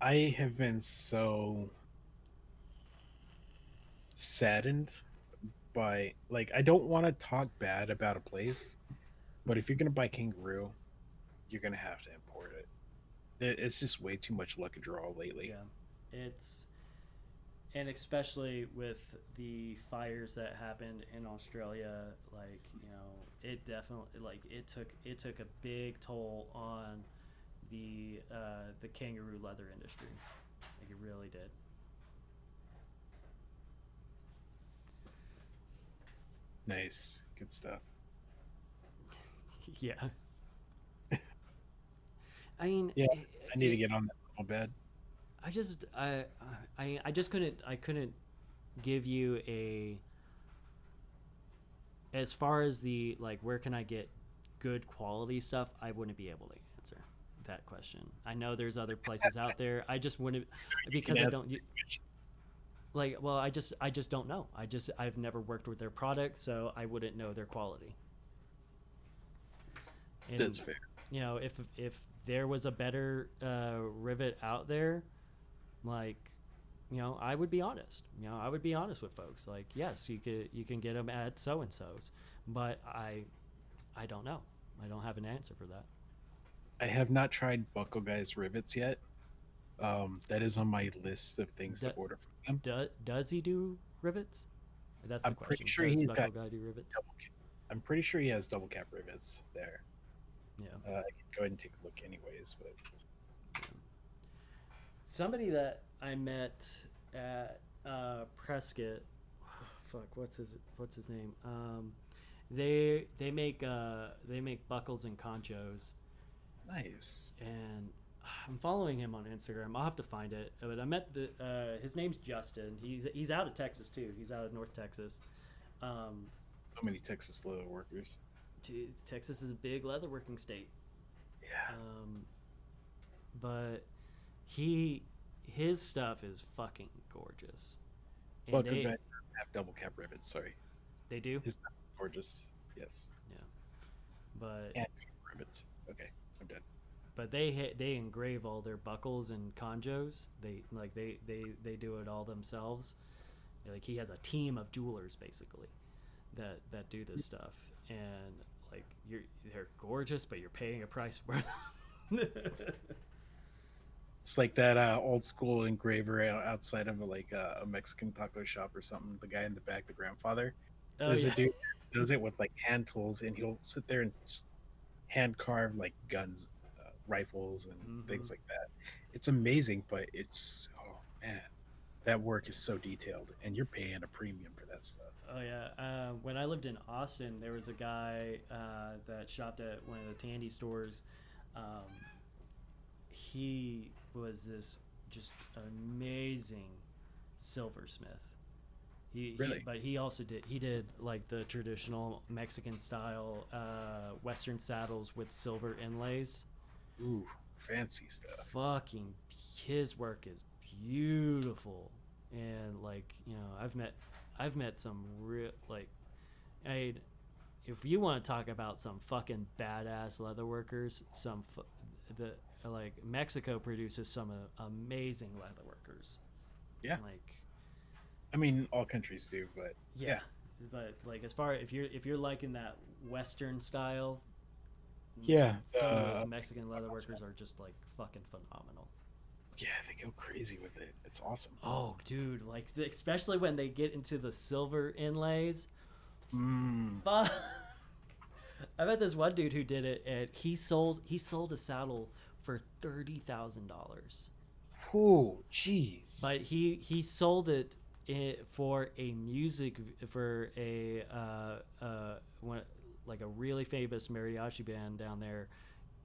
I have been so saddened by, like, I don't want to talk bad about a place, but if you're gonna buy Kangaroo, you're gonna have to import it. It's just way too much luck and draw lately. Yeah, it's and especially with the fires that happened in Australia, like it definitely like it took a big toll on the kangaroo leather industry. Like it really did. Nice, good stuff. Yeah. I mean, Yeah, I need to get on that level bed. I just I just couldn't give you a as far as the like where can I get good quality stuff. I wouldn't be able to answer that question. I know there's other places out there. I just wouldn't because I don't like well I just don't know. I've never worked with their product, so I wouldn't know their quality. And That's fair. if there was a better rivet out there, like I would be honest. I would be honest with folks. Like, yes, you can get them at so and so's, but I don't know. I don't have an answer for that. I have not tried Buckle Guys rivets yet. That is on my list of things to Do, order from them. does he do rivets? That's the I'm pretty question. sure Does he's Buckle got Guy do rivets? I'm pretty sure he has double cap rivets there. Yeah. I can go ahead and take a look anyways, but Somebody that I met at Prescott, fuck, what's his name? They make buckles and conchos, nice. and I'm following him on Instagram. I'll have to find it, but I met his name's Justin. He's out of Texas too. He's out of North Texas. So many Texas leather workers. Texas is a big leatherworking state. Yeah. But his stuff is fucking gorgeous. And Buckle Guy doesn't have double cap rivets. Sorry, they do. his stuff is gorgeous. Yes. Yeah, but And rivets. Okay, I'm done. but they engrave all their buckles and conjos. They do it all themselves. Like he has a team of jewelers basically that do this stuff, and like they're gorgeous, but you're paying a price for it. It's like that old school engraver outside of a Mexican taco shop or something. The guy in the back, the grandfather. Oh, There's yeah. a dude that does it with like hand tools, and he'll sit there and just hand carve like guns, rifles, and things like that. It's amazing, but it's man, that work is so detailed, and you're paying a premium for that stuff. Oh yeah. When I lived in Austin, there was a guy that shopped at one of the Tandy stores. He was this just amazing silversmith. Really? But he also did like the traditional Mexican style Western saddles with silver inlays. Ooh, fancy stuff. Fucking, his work is beautiful, and like I've met some real if you want to talk about some fucking badass leather workers, Mexico produces some amazing leather workers. Yeah. Like, I mean, all countries do, but yeah. But like as far if you're liking that Western style, yeah, some of those Mexican leather workers are just like fucking phenomenal. yeah, they go crazy with it. It's awesome. Oh, dude, like especially when they get into the silver inlays. Fuck. I met this one dude who did it, and he sold a saddle for $30,000. Oh, jeez. But he sold it for a like a really famous mariachi band down there,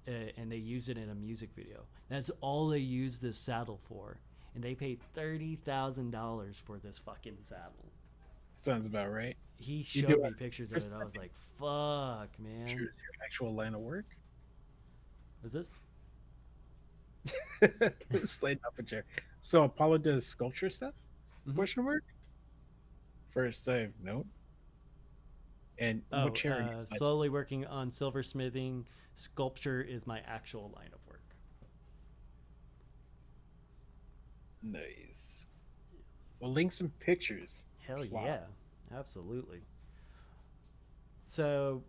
and they used it in a music video. That's all they used this saddle for, and they paid $30,000 for this fucking saddle. Sounds about right. He You showed do me it pictures of it. I was like, "Fuck, man!" Choose your actual line of work. Is this? Slide up a chair. So Apollo does sculpture stuff? Mhm. Question mark. First I no. And Oh, what chair? Are you sliding? slowly working on silversmithing. Sculpture is my actual line of work. Nice. Well, link some pictures. Hell Class. yeah, absolutely. So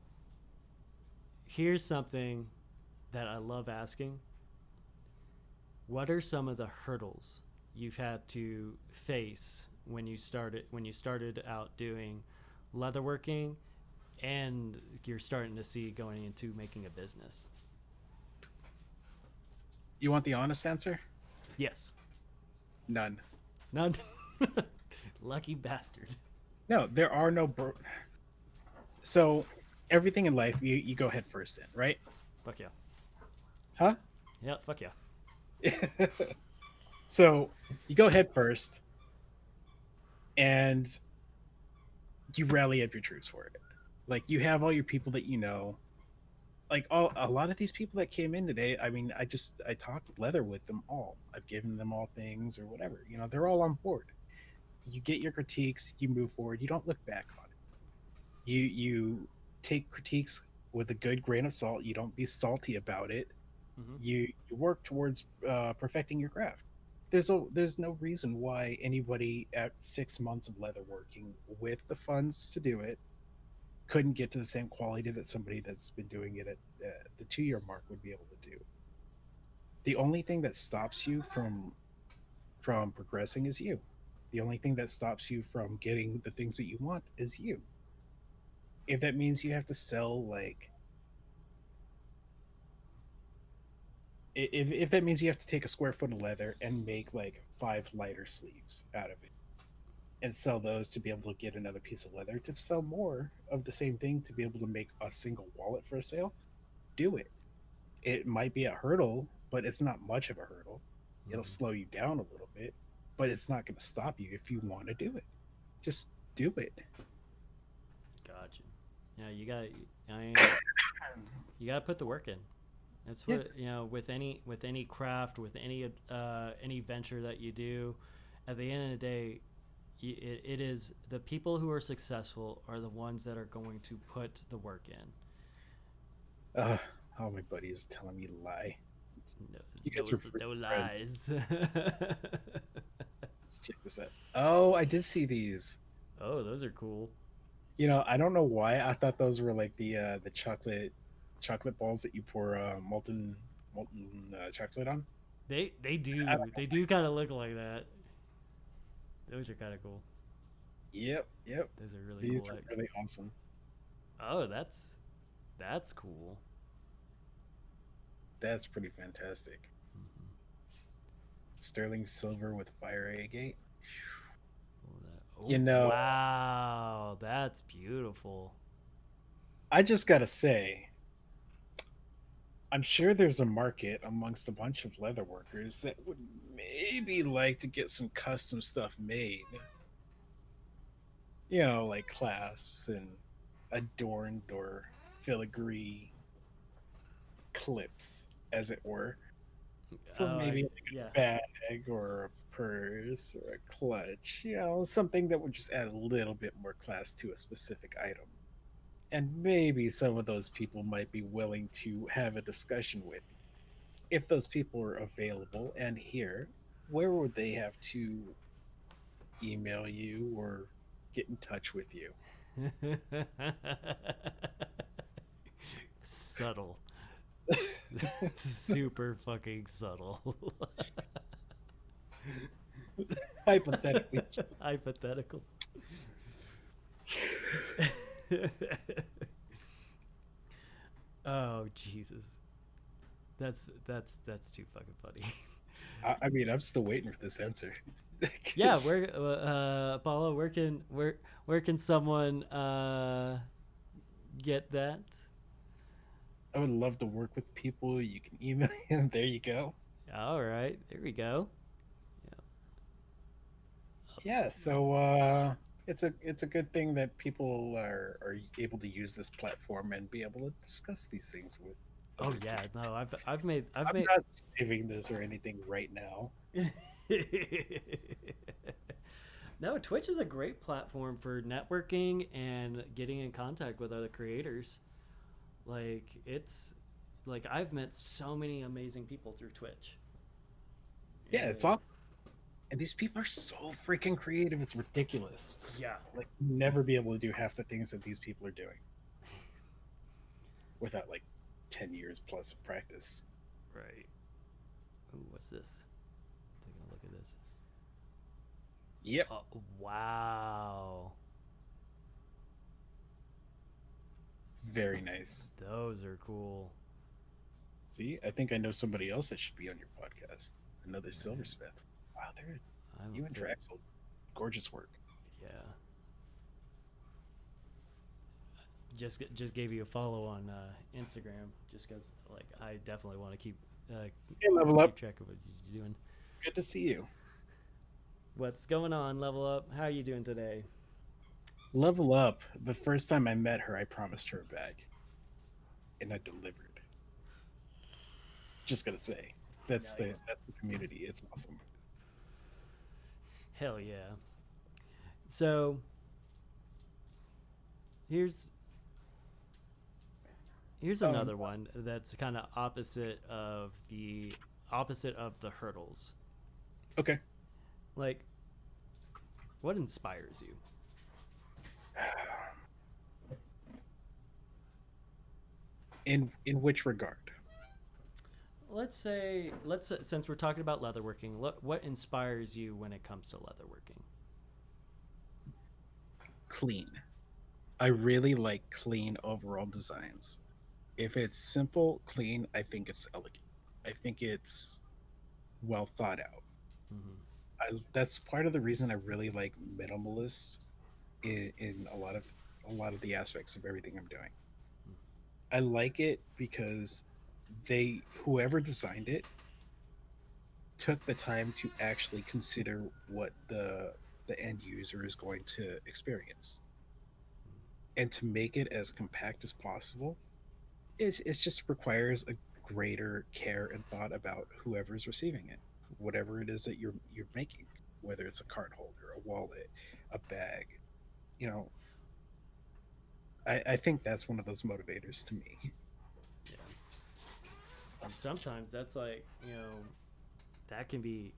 here's something that I love asking. What are some of the hurdles you've had to face when you started out doing leatherworking, and you're starting to see going into making a business? You want the honest answer? Yes. None. None. Lucky bastard. No, there are no So everything in life you go head first in, right? Fuck yeah. Huh? Yeah, fuck yeah. So you go head first and you rally up your troops for it. Like you have all your people that you know. Like a lot of these people that came in today, I mean, I talked leather with them all. I've given them all things or whatever. You know, they're all on board. You get your critiques, you move forward, you don't look back on it. You take critiques with a good grain of salt, you don't be salty about it. Mhm. You work towards perfecting your craft. There's no reason why anybody at 6 months of leather working with the funds to do it couldn't get to the same quality that somebody that's been doing it at the 2 year mark would be able to do. The only thing that stops you from progressing is you. The only thing that stops you from getting the things that you want is you. If that means you have to sell like if that means you have to take a square foot of leather and make like 5 lighter sleeves out of it and sell those to be able to get another piece of leather to sell more of the same thing to be able to make a single wallet for a sale, do it. It might be a hurdle, but it's not much of a hurdle. It'll slow you down a little bit, but it's not going to stop you if you want to do it. Just do it. Gotcha. Yeah, you got to put the work in. That's Yeah. what, with any craft, with any venture that you do, at the end of the day, it is the people who are successful are the ones that are going to put the work in. Oh, my buddy is telling me to lie. No, You guys are freaking lies. Let's check this out. Oh, I did see these. Oh, those are cool. I don't know why I thought those were like the chocolate balls that you pour molten chocolate on. They do kind of look like that. Those are kind of cool. Yep. Those are really These cool. are really awesome. Oh, that's cool. That's pretty fantastic. Mhm. Sterling silver with fire agate. Oh, wow, that's beautiful. I just gotta say, I'm sure there's a market amongst a bunch of leather workers that would maybe like to get some custom stuff made. Like clasps and adorned or filigree clips, as it were, for maybe like yeah. a bag or a purse or a clutch. Something that would just add a little bit more class to a specific item. And maybe some of those people might be willing to have a discussion with you. If those people are available and here, where would they have to email you or get in touch with you? Subtle. Super fucking subtle. Hypothetically. Hypothetical. Oh Jesus, that's too fucking funny. I mean, I'm still waiting for this answer. Yeah, 'Cause where Apollo, where can someone get that? I would love to work with people. You can email him. There you go. All right, there we go. Yeah, so it's a good thing that people are able to use this platform and be able to discuss these things with. Oh other yeah, people. no, I've made I'm not saving this or anything right now. No, Twitch is a great platform for networking and getting in contact with other creators. Like I've met so many amazing people through Twitch. Yeah, it's awesome. And these people are so freaking creative. It's ridiculous. Yeah. Like, never be able to do half the things that these people are doing without like 10 years plus of practice. Right. Ooh, what's this? Taking a look at this. Yep. Oh, wow. Very nice. Those are cool. See, I think I know somebody else that should be on your podcast. Another silversmith. Wow, you and Draxel, gorgeous work. Yeah. Just gave you a follow on Instagram, just because I definitely want to keep Hey, Level Up. keep track of what you're doing. Good to see you. What's going on, Level Up? How are you doing today? Level Up. The first time I met her, I promised her a bag, and I delivered. Just gotta say, that's Nice. the community. It's awesome. Hell yeah. So here's another one that's kind of opposite of the hurdles. Okay. Like, what inspires you? In which regard? Let's say since we're talking about leatherworking, what inspires you when it comes to leatherworking? clean. I really like clean overall designs. If it's simple, clean, I think it's elegant. I think it's well thought out. Hmm. That's part of the reason I really like minimalists in a lot of the aspects of everything I'm doing. I like it because they whoever designed it took the time to actually consider what the end user is going to experience, and to make it as compact as possible. It's just requires a greater care and thought about whoever's receiving it, whatever it is that you're making, whether it's a card holder, a wallet, a bag. You know, I think that's one of those motivators to me. Yeah. And sometimes that's like, that can be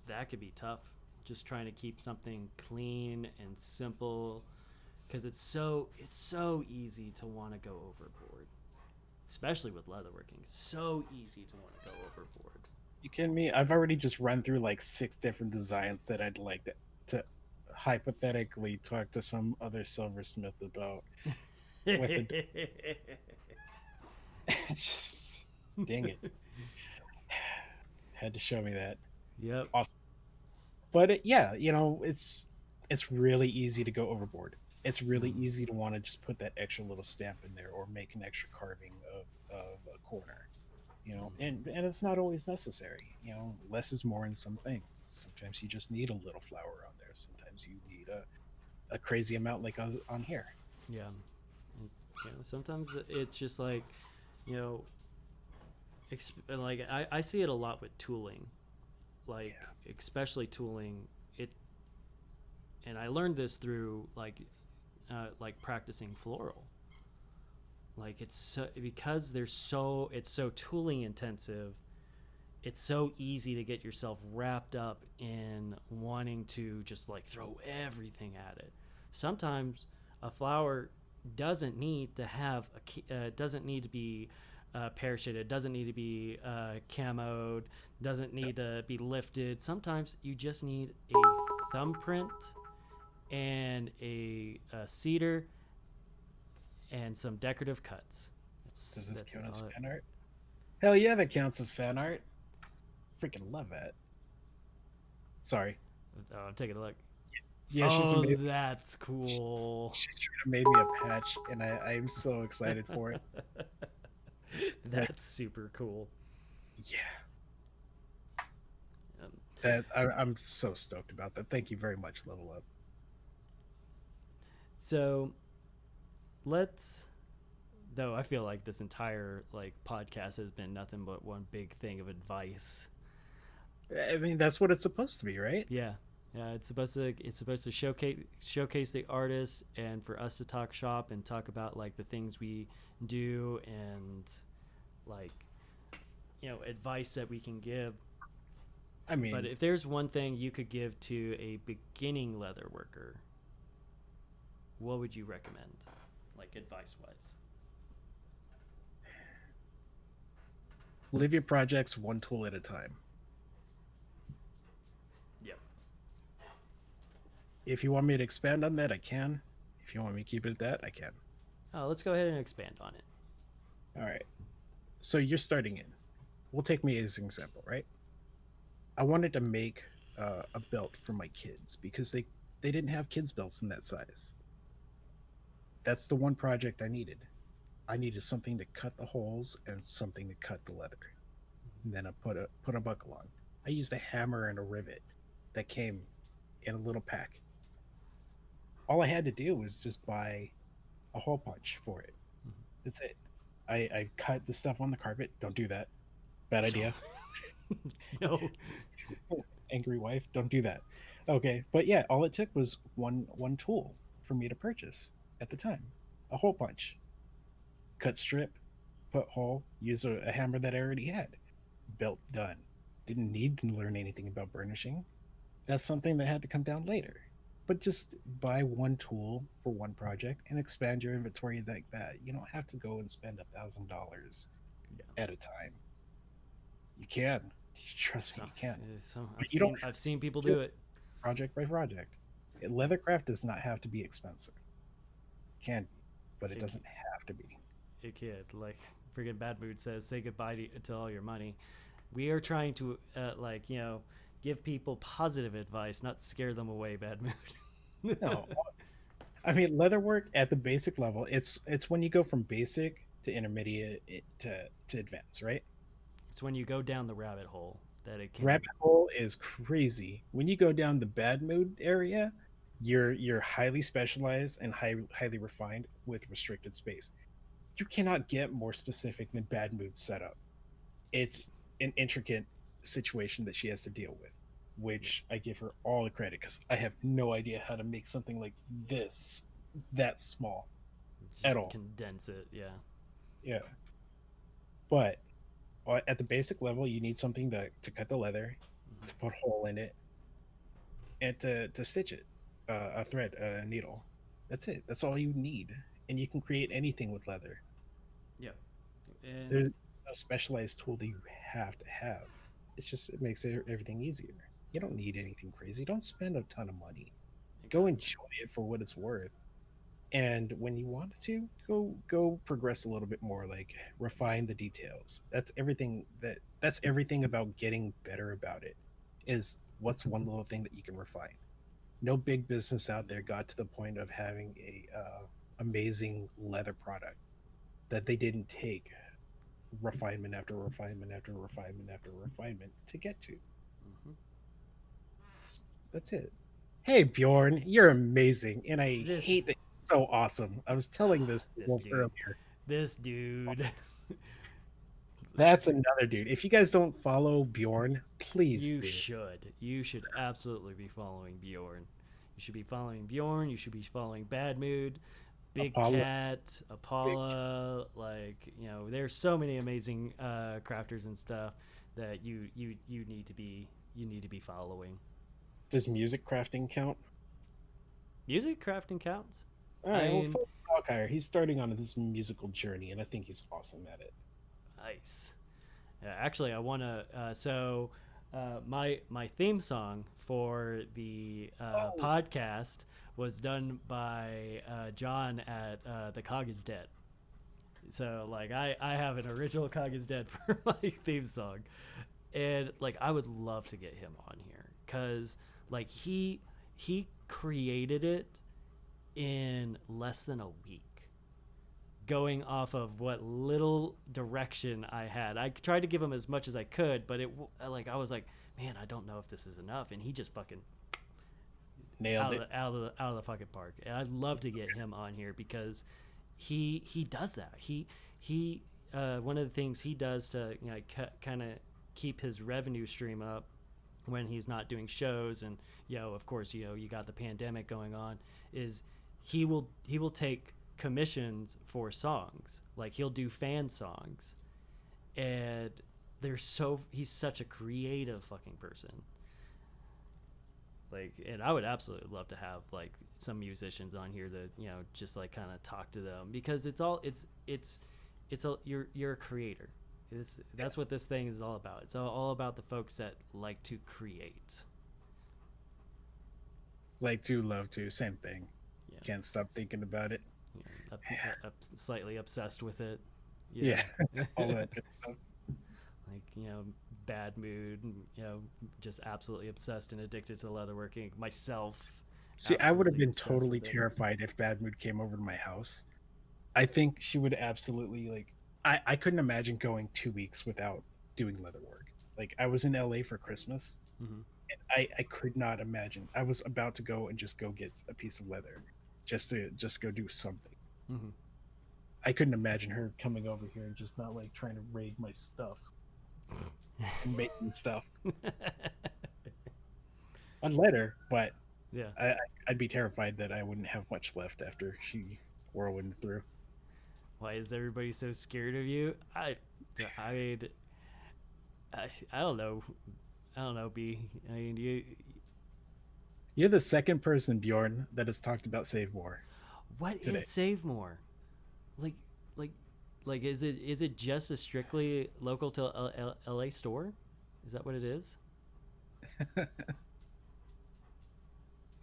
that could be tough. Just trying to keep something clean and simple, because it's so easy to want to go overboard, especially with leatherworking. It's so easy to want to go overboard. You kidding me? I've already just run through like 6 different designs that I'd like to hypothetically talk to some other silversmith about. With the just dang it, had to show me that. Yep. Awesome. But yeah, it's really easy to go overboard. It's really Mhm. easy to want to just put that extra little stamp in there or make an extra carving of a corner. And it's not always necessary. Less is more in some things. Sometimes you just need a little flower on there. Sometimes you need a crazy amount like on here. Yeah. And, sometimes it's just like, you know, like I see it a lot with tooling, like especially tooling. It and I learned this through like practicing floral. Like it's so, because it's so tooling intensive. It's so easy to get yourself wrapped up in wanting to just like throw everything at it. Sometimes a flower doesn't need to have doesn't need to be parachuted, doesn't need to be camoed, doesn't need to be lifted. Sometimes you just need a thumbprint and a cedar and some decorative cuts. Does this That's count as all. fan art? Hell yeah, that counts as fan art. Freaking love that. Sorry. Oh, take a look. Yeah, Oh, that's cool. she made me a patch, and I'm so excited for it. That's super cool. Yeah, Um, I'm so stoked about that. Thank you very much, Level Up. so let's. Though I feel like this entire like podcast has been nothing but one big thing of advice. I mean, that's what it's supposed to be, right? Yeah, yeah. It's supposed to showcase the artist, and for us to talk shop and talk about like the things we do, and like advice that we can give. I mean, But if there's one thing you could give to a beginning leather worker, what would you recommend, like advice wise? live your projects one tool at a time. Yep. If you want me to expand on that, I can. If you want me to keep it at that, I can. Let's go ahead and expand on it. All right. So you're starting in. We'll take me as an example, right? I wanted to make a belt for my kids because they didn't have kids belts in that size. That's the one project I needed. I needed something to cut the holes and something to cut the leather. And then I put a buckle on. I used a hammer and a rivet that came in a little pack. All I had to do was just buy a hole punch for it. Mhm. That's it. I cut the stuff on the carpet. Don't do that. Bad idea. No. Angry wife. Don't do that. Okay, but yeah, all it took was one tool for me to purchase at the time. A hole punch. Cut strip, put hole, use a hammer that I already had. Belt done. Didn't need to learn anything about burnishing. That's something that had to come down later. But just buy one tool for one project and expand your inventory like that. You don't have to go and spend $1,000 Yeah. at a time. You can. Trust me, you can. So But you don't I've seen people do it. Project by project. Leathercraft does not have to be expensive. It can be, but it It, doesn't have to be. it kid, like friggin' Bad Mood says, say goodbye to all your money. We are trying to, like, give people positive advice, not scare them away, Bad Mood. No, I mean leatherwork at the basic level. It's when you go from basic to intermediate to advanced, right? It's when you go down the rabbit hole that it can. Rabbit hole is crazy. When you go down the bad mood area, you're highly specialized and highly refined with restricted space. You cannot get more specific than bad mood setup. It's an intricate situation that she has to deal with, which I give her all the credit because I have no idea how to make something like this that small at Just all. condense it, yeah. Yeah, but at the basic level, you need something to cut the leather, Mhm. to put a hole in it, and to stitch it, a thread, a needle. That's it. That's all you need, and you can create anything with leather. Yep. And There's no specialized tool that you have to have. It's just it makes everything easier. You don't need anything crazy. Don't spend a ton of money. Go enjoy it for what it's worth. And when you want to, go progress a little bit more, like refine the details. That's everything about getting better about it. Is what's one little thing that you can refine. No big business out there got to the point of having a amazing leather product that they didn't take refinement after refinement after refinement after refinement to get to. mhm. That's it. Hey Bjorn, you're amazing, and I This hate that you're so awesome. I was telling this to this Wolf dude, earlier. this dude. That's another dude. If you guys don't follow Bjorn, please You do. should. You should absolutely be following Bjorn. You should be following Bjorn. You should be following Bad Mood, Big Apollo, Cat, Apollo. Like, there's so many amazing crafters and stuff that you need to be following. does music crafting count? Music crafting counts. All I right, well, mean, follow Hawkeye. He's starting on this musical journey, and I think he's awesome at it. nice. Actually, I want to. My theme song for the Oh, podcast was done by John at The Cog is Dead. So like I have an original Cog is Dead for my theme song, and like I would love to get him on here because like he created it in less than a week, going off of what little direction I had. I tried to give him as much as I could, but like I was like, man, I don't know if this is enough, and he just fucking nailed it. out of the fucking park. And I'd love to get him on here because he does that. He one of the things he does to kind of keep his revenue stream up when he's not doing shows, and of course you got the pandemic going on, is he will take commissions for songs. Like he'll do fan songs, and he's such a creative fucking person. Like, and I would absolutely love to have like some musicians on here that just like kind of talk to them, because you're a creator. That's what this thing is all about. It's all about the folks that like to create. Like to, love to, same thing. Yeah. Can't stop thinking about it. Slightly obsessed with it. Yeah, all that good stuff. Like Bad Mood, just absolutely obsessed and addicted to leatherworking myself. See, I would have Absolutely been obsessed totally with it. terrified if Bad Mood came over to my house. I think she would absolutely like. I couldn't imagine going 2 weeks without doing leather work. Like I was in LA for Christmas, Mhm. and I could not imagine. I was about to go and just go get a piece of leather, just go do something. Mhm. I couldn't imagine her coming over here and just not like trying to raid my stuff and making stuff. I'd let her, but Yeah. I'd be terrified that I wouldn't have much left after she whirlwind through. Why is everybody so scared of you? I mean, I don't know. I don't know, B. I mean, You're the second person, Bjorn, that has talked about Save More what today. is Save More? Like, like, like, is it just a strictly local to LA store? Is that what it is?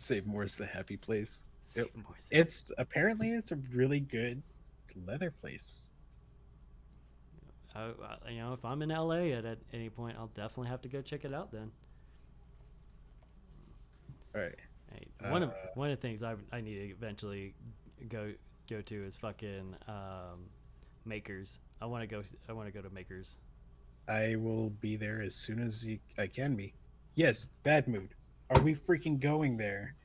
Save More's the happy place. Save more. It's a really good leather place. You know, if I'm in LA at any point, I'll definitely have to go check it out then. All right. Hey, one of the things I need to eventually go to is fucking Makers. I want to go to Makers. I will be there as soon as I can be. Yes, Bad Mood. Are we freaking going there?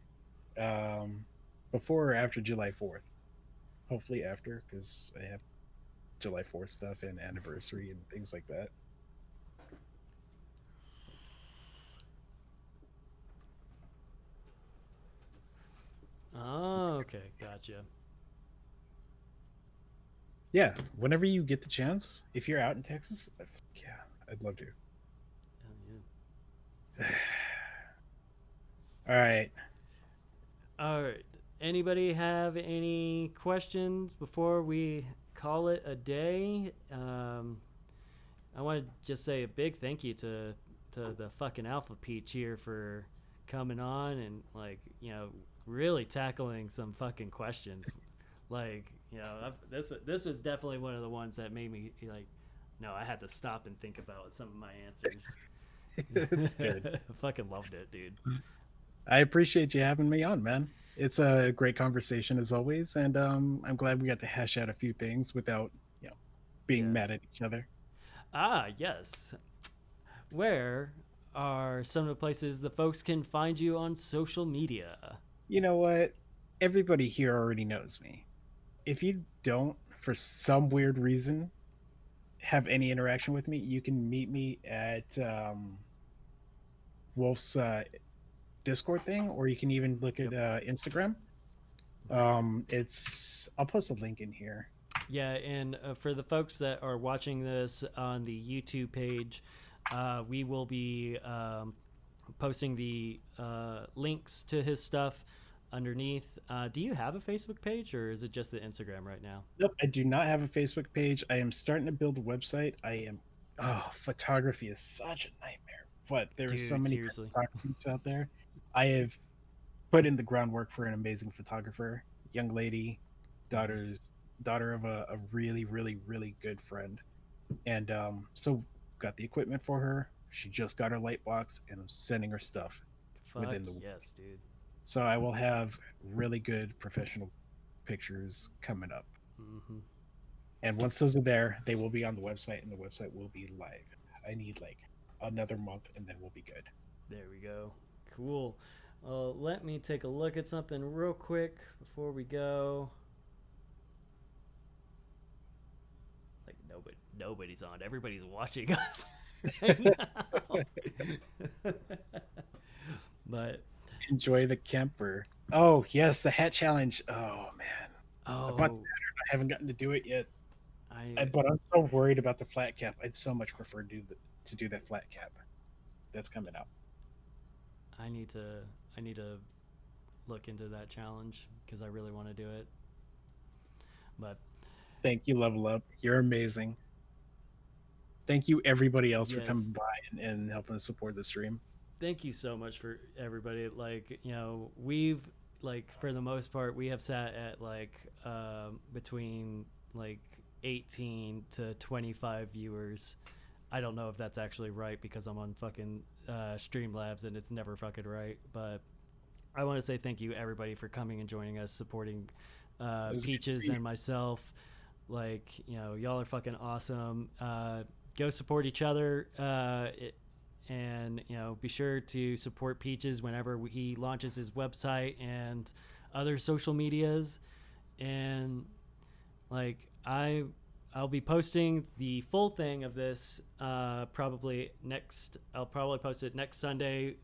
Before or after July 4th? Hopefully after, because I have July 4th stuff and anniversary and things like that. Oh, okay, gotcha. Yeah, whenever you get the chance, if you're out in Texas, yeah, I'd love to. Yeah. All right. All right. Anybody have any questions before we call it a day? I want to just say a big thank you to the fucking Alpha Peach here for coming on and, like, you know, really tackling some fucking questions. Like, you know, this was definitely one of the ones that made me like, no, I had to stop and think about some of my answers. It's good. I fucking loved it, dude. I appreciate you having me on, man. It's a great conversation as always, and I'm glad we got to hash out a few things without, being mad at each other. Ah, yes. Where are some of the places the folks can find you on social media? You know what? Everybody here already knows me. If you don't, for some weird reason, have any interaction with me, you can meet me at Wolf's Discord thing, or you can even look at Instagram. I'll post a link in here. Yeah, and for the folks that are watching this on the YouTube page, we will be posting the links to his stuff underneath. Do you have a Facebook page, or is it just the Instagram right now? Nope, I do not have a Facebook page. I am starting to build a website. Photography is such a nightmare, but there are so Dude, many seriously. photographers out there. I have put in the groundwork for an amazing photographer, young lady, daughter of a really, really, really good friend, and so got the equipment for her. She just got her light box, and I'm sending her stuff Fuck within the yes, dude. So I will have really good professional pictures coming up. Mm-hmm. And once those are there, they will be on the website, and the website will be live. I need like another month, and then we'll be good. There we go. Cool. Let me take a look at something real quick before we go. Like nobody's on. Everybody's watching us right now. But Enjoy the camper. Oh yes, the hat challenge. Oh man, I haven't gotten to do it yet. But I'm so worried about the flat cap. I'd so much prefer to do that flat cap. That's coming out. I need to look into that challenge because I really want to do it. But thank you, Level Up. You're amazing. Thank you, everybody else, for coming by and helping us support the stream. Thank you so much for everybody. Like, you know, we've, like, for the most part, we have sat at like between like 18 to 25 viewers. I don't know if that's actually right because I'm on fucking Streamlabs and it's never fucking right. But I want to say thank you, everybody, for coming and joining us, supporting Peaches and myself. Like, you know, y'all are fucking awesome. Go support each other. And, you know, be sure to support Peaches whenever he launches his website and other social medias. And, like, I'll be posting the full thing of this I'll probably post it next Sunday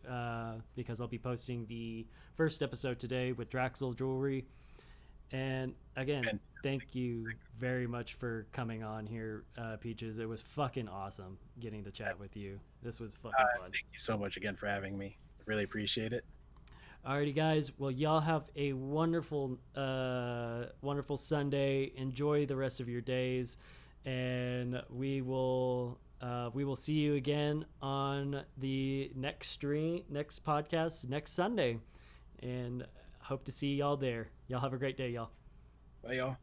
because I'll be posting the first episode today with Draxel Jewelry. And again, thank you very much for coming on here, Peaches. It was fucking awesome getting to chat with you. This was fucking fun. Thank you so much again for having me. Really appreciate it. Alrighty, guys. Well, y'all have a wonderful, wonderful Sunday. Enjoy the rest of your days, and we will see you again on the next podcast next Sunday. and hope to see y'all there. Y'all have a great day, y'all. Bye, y'all.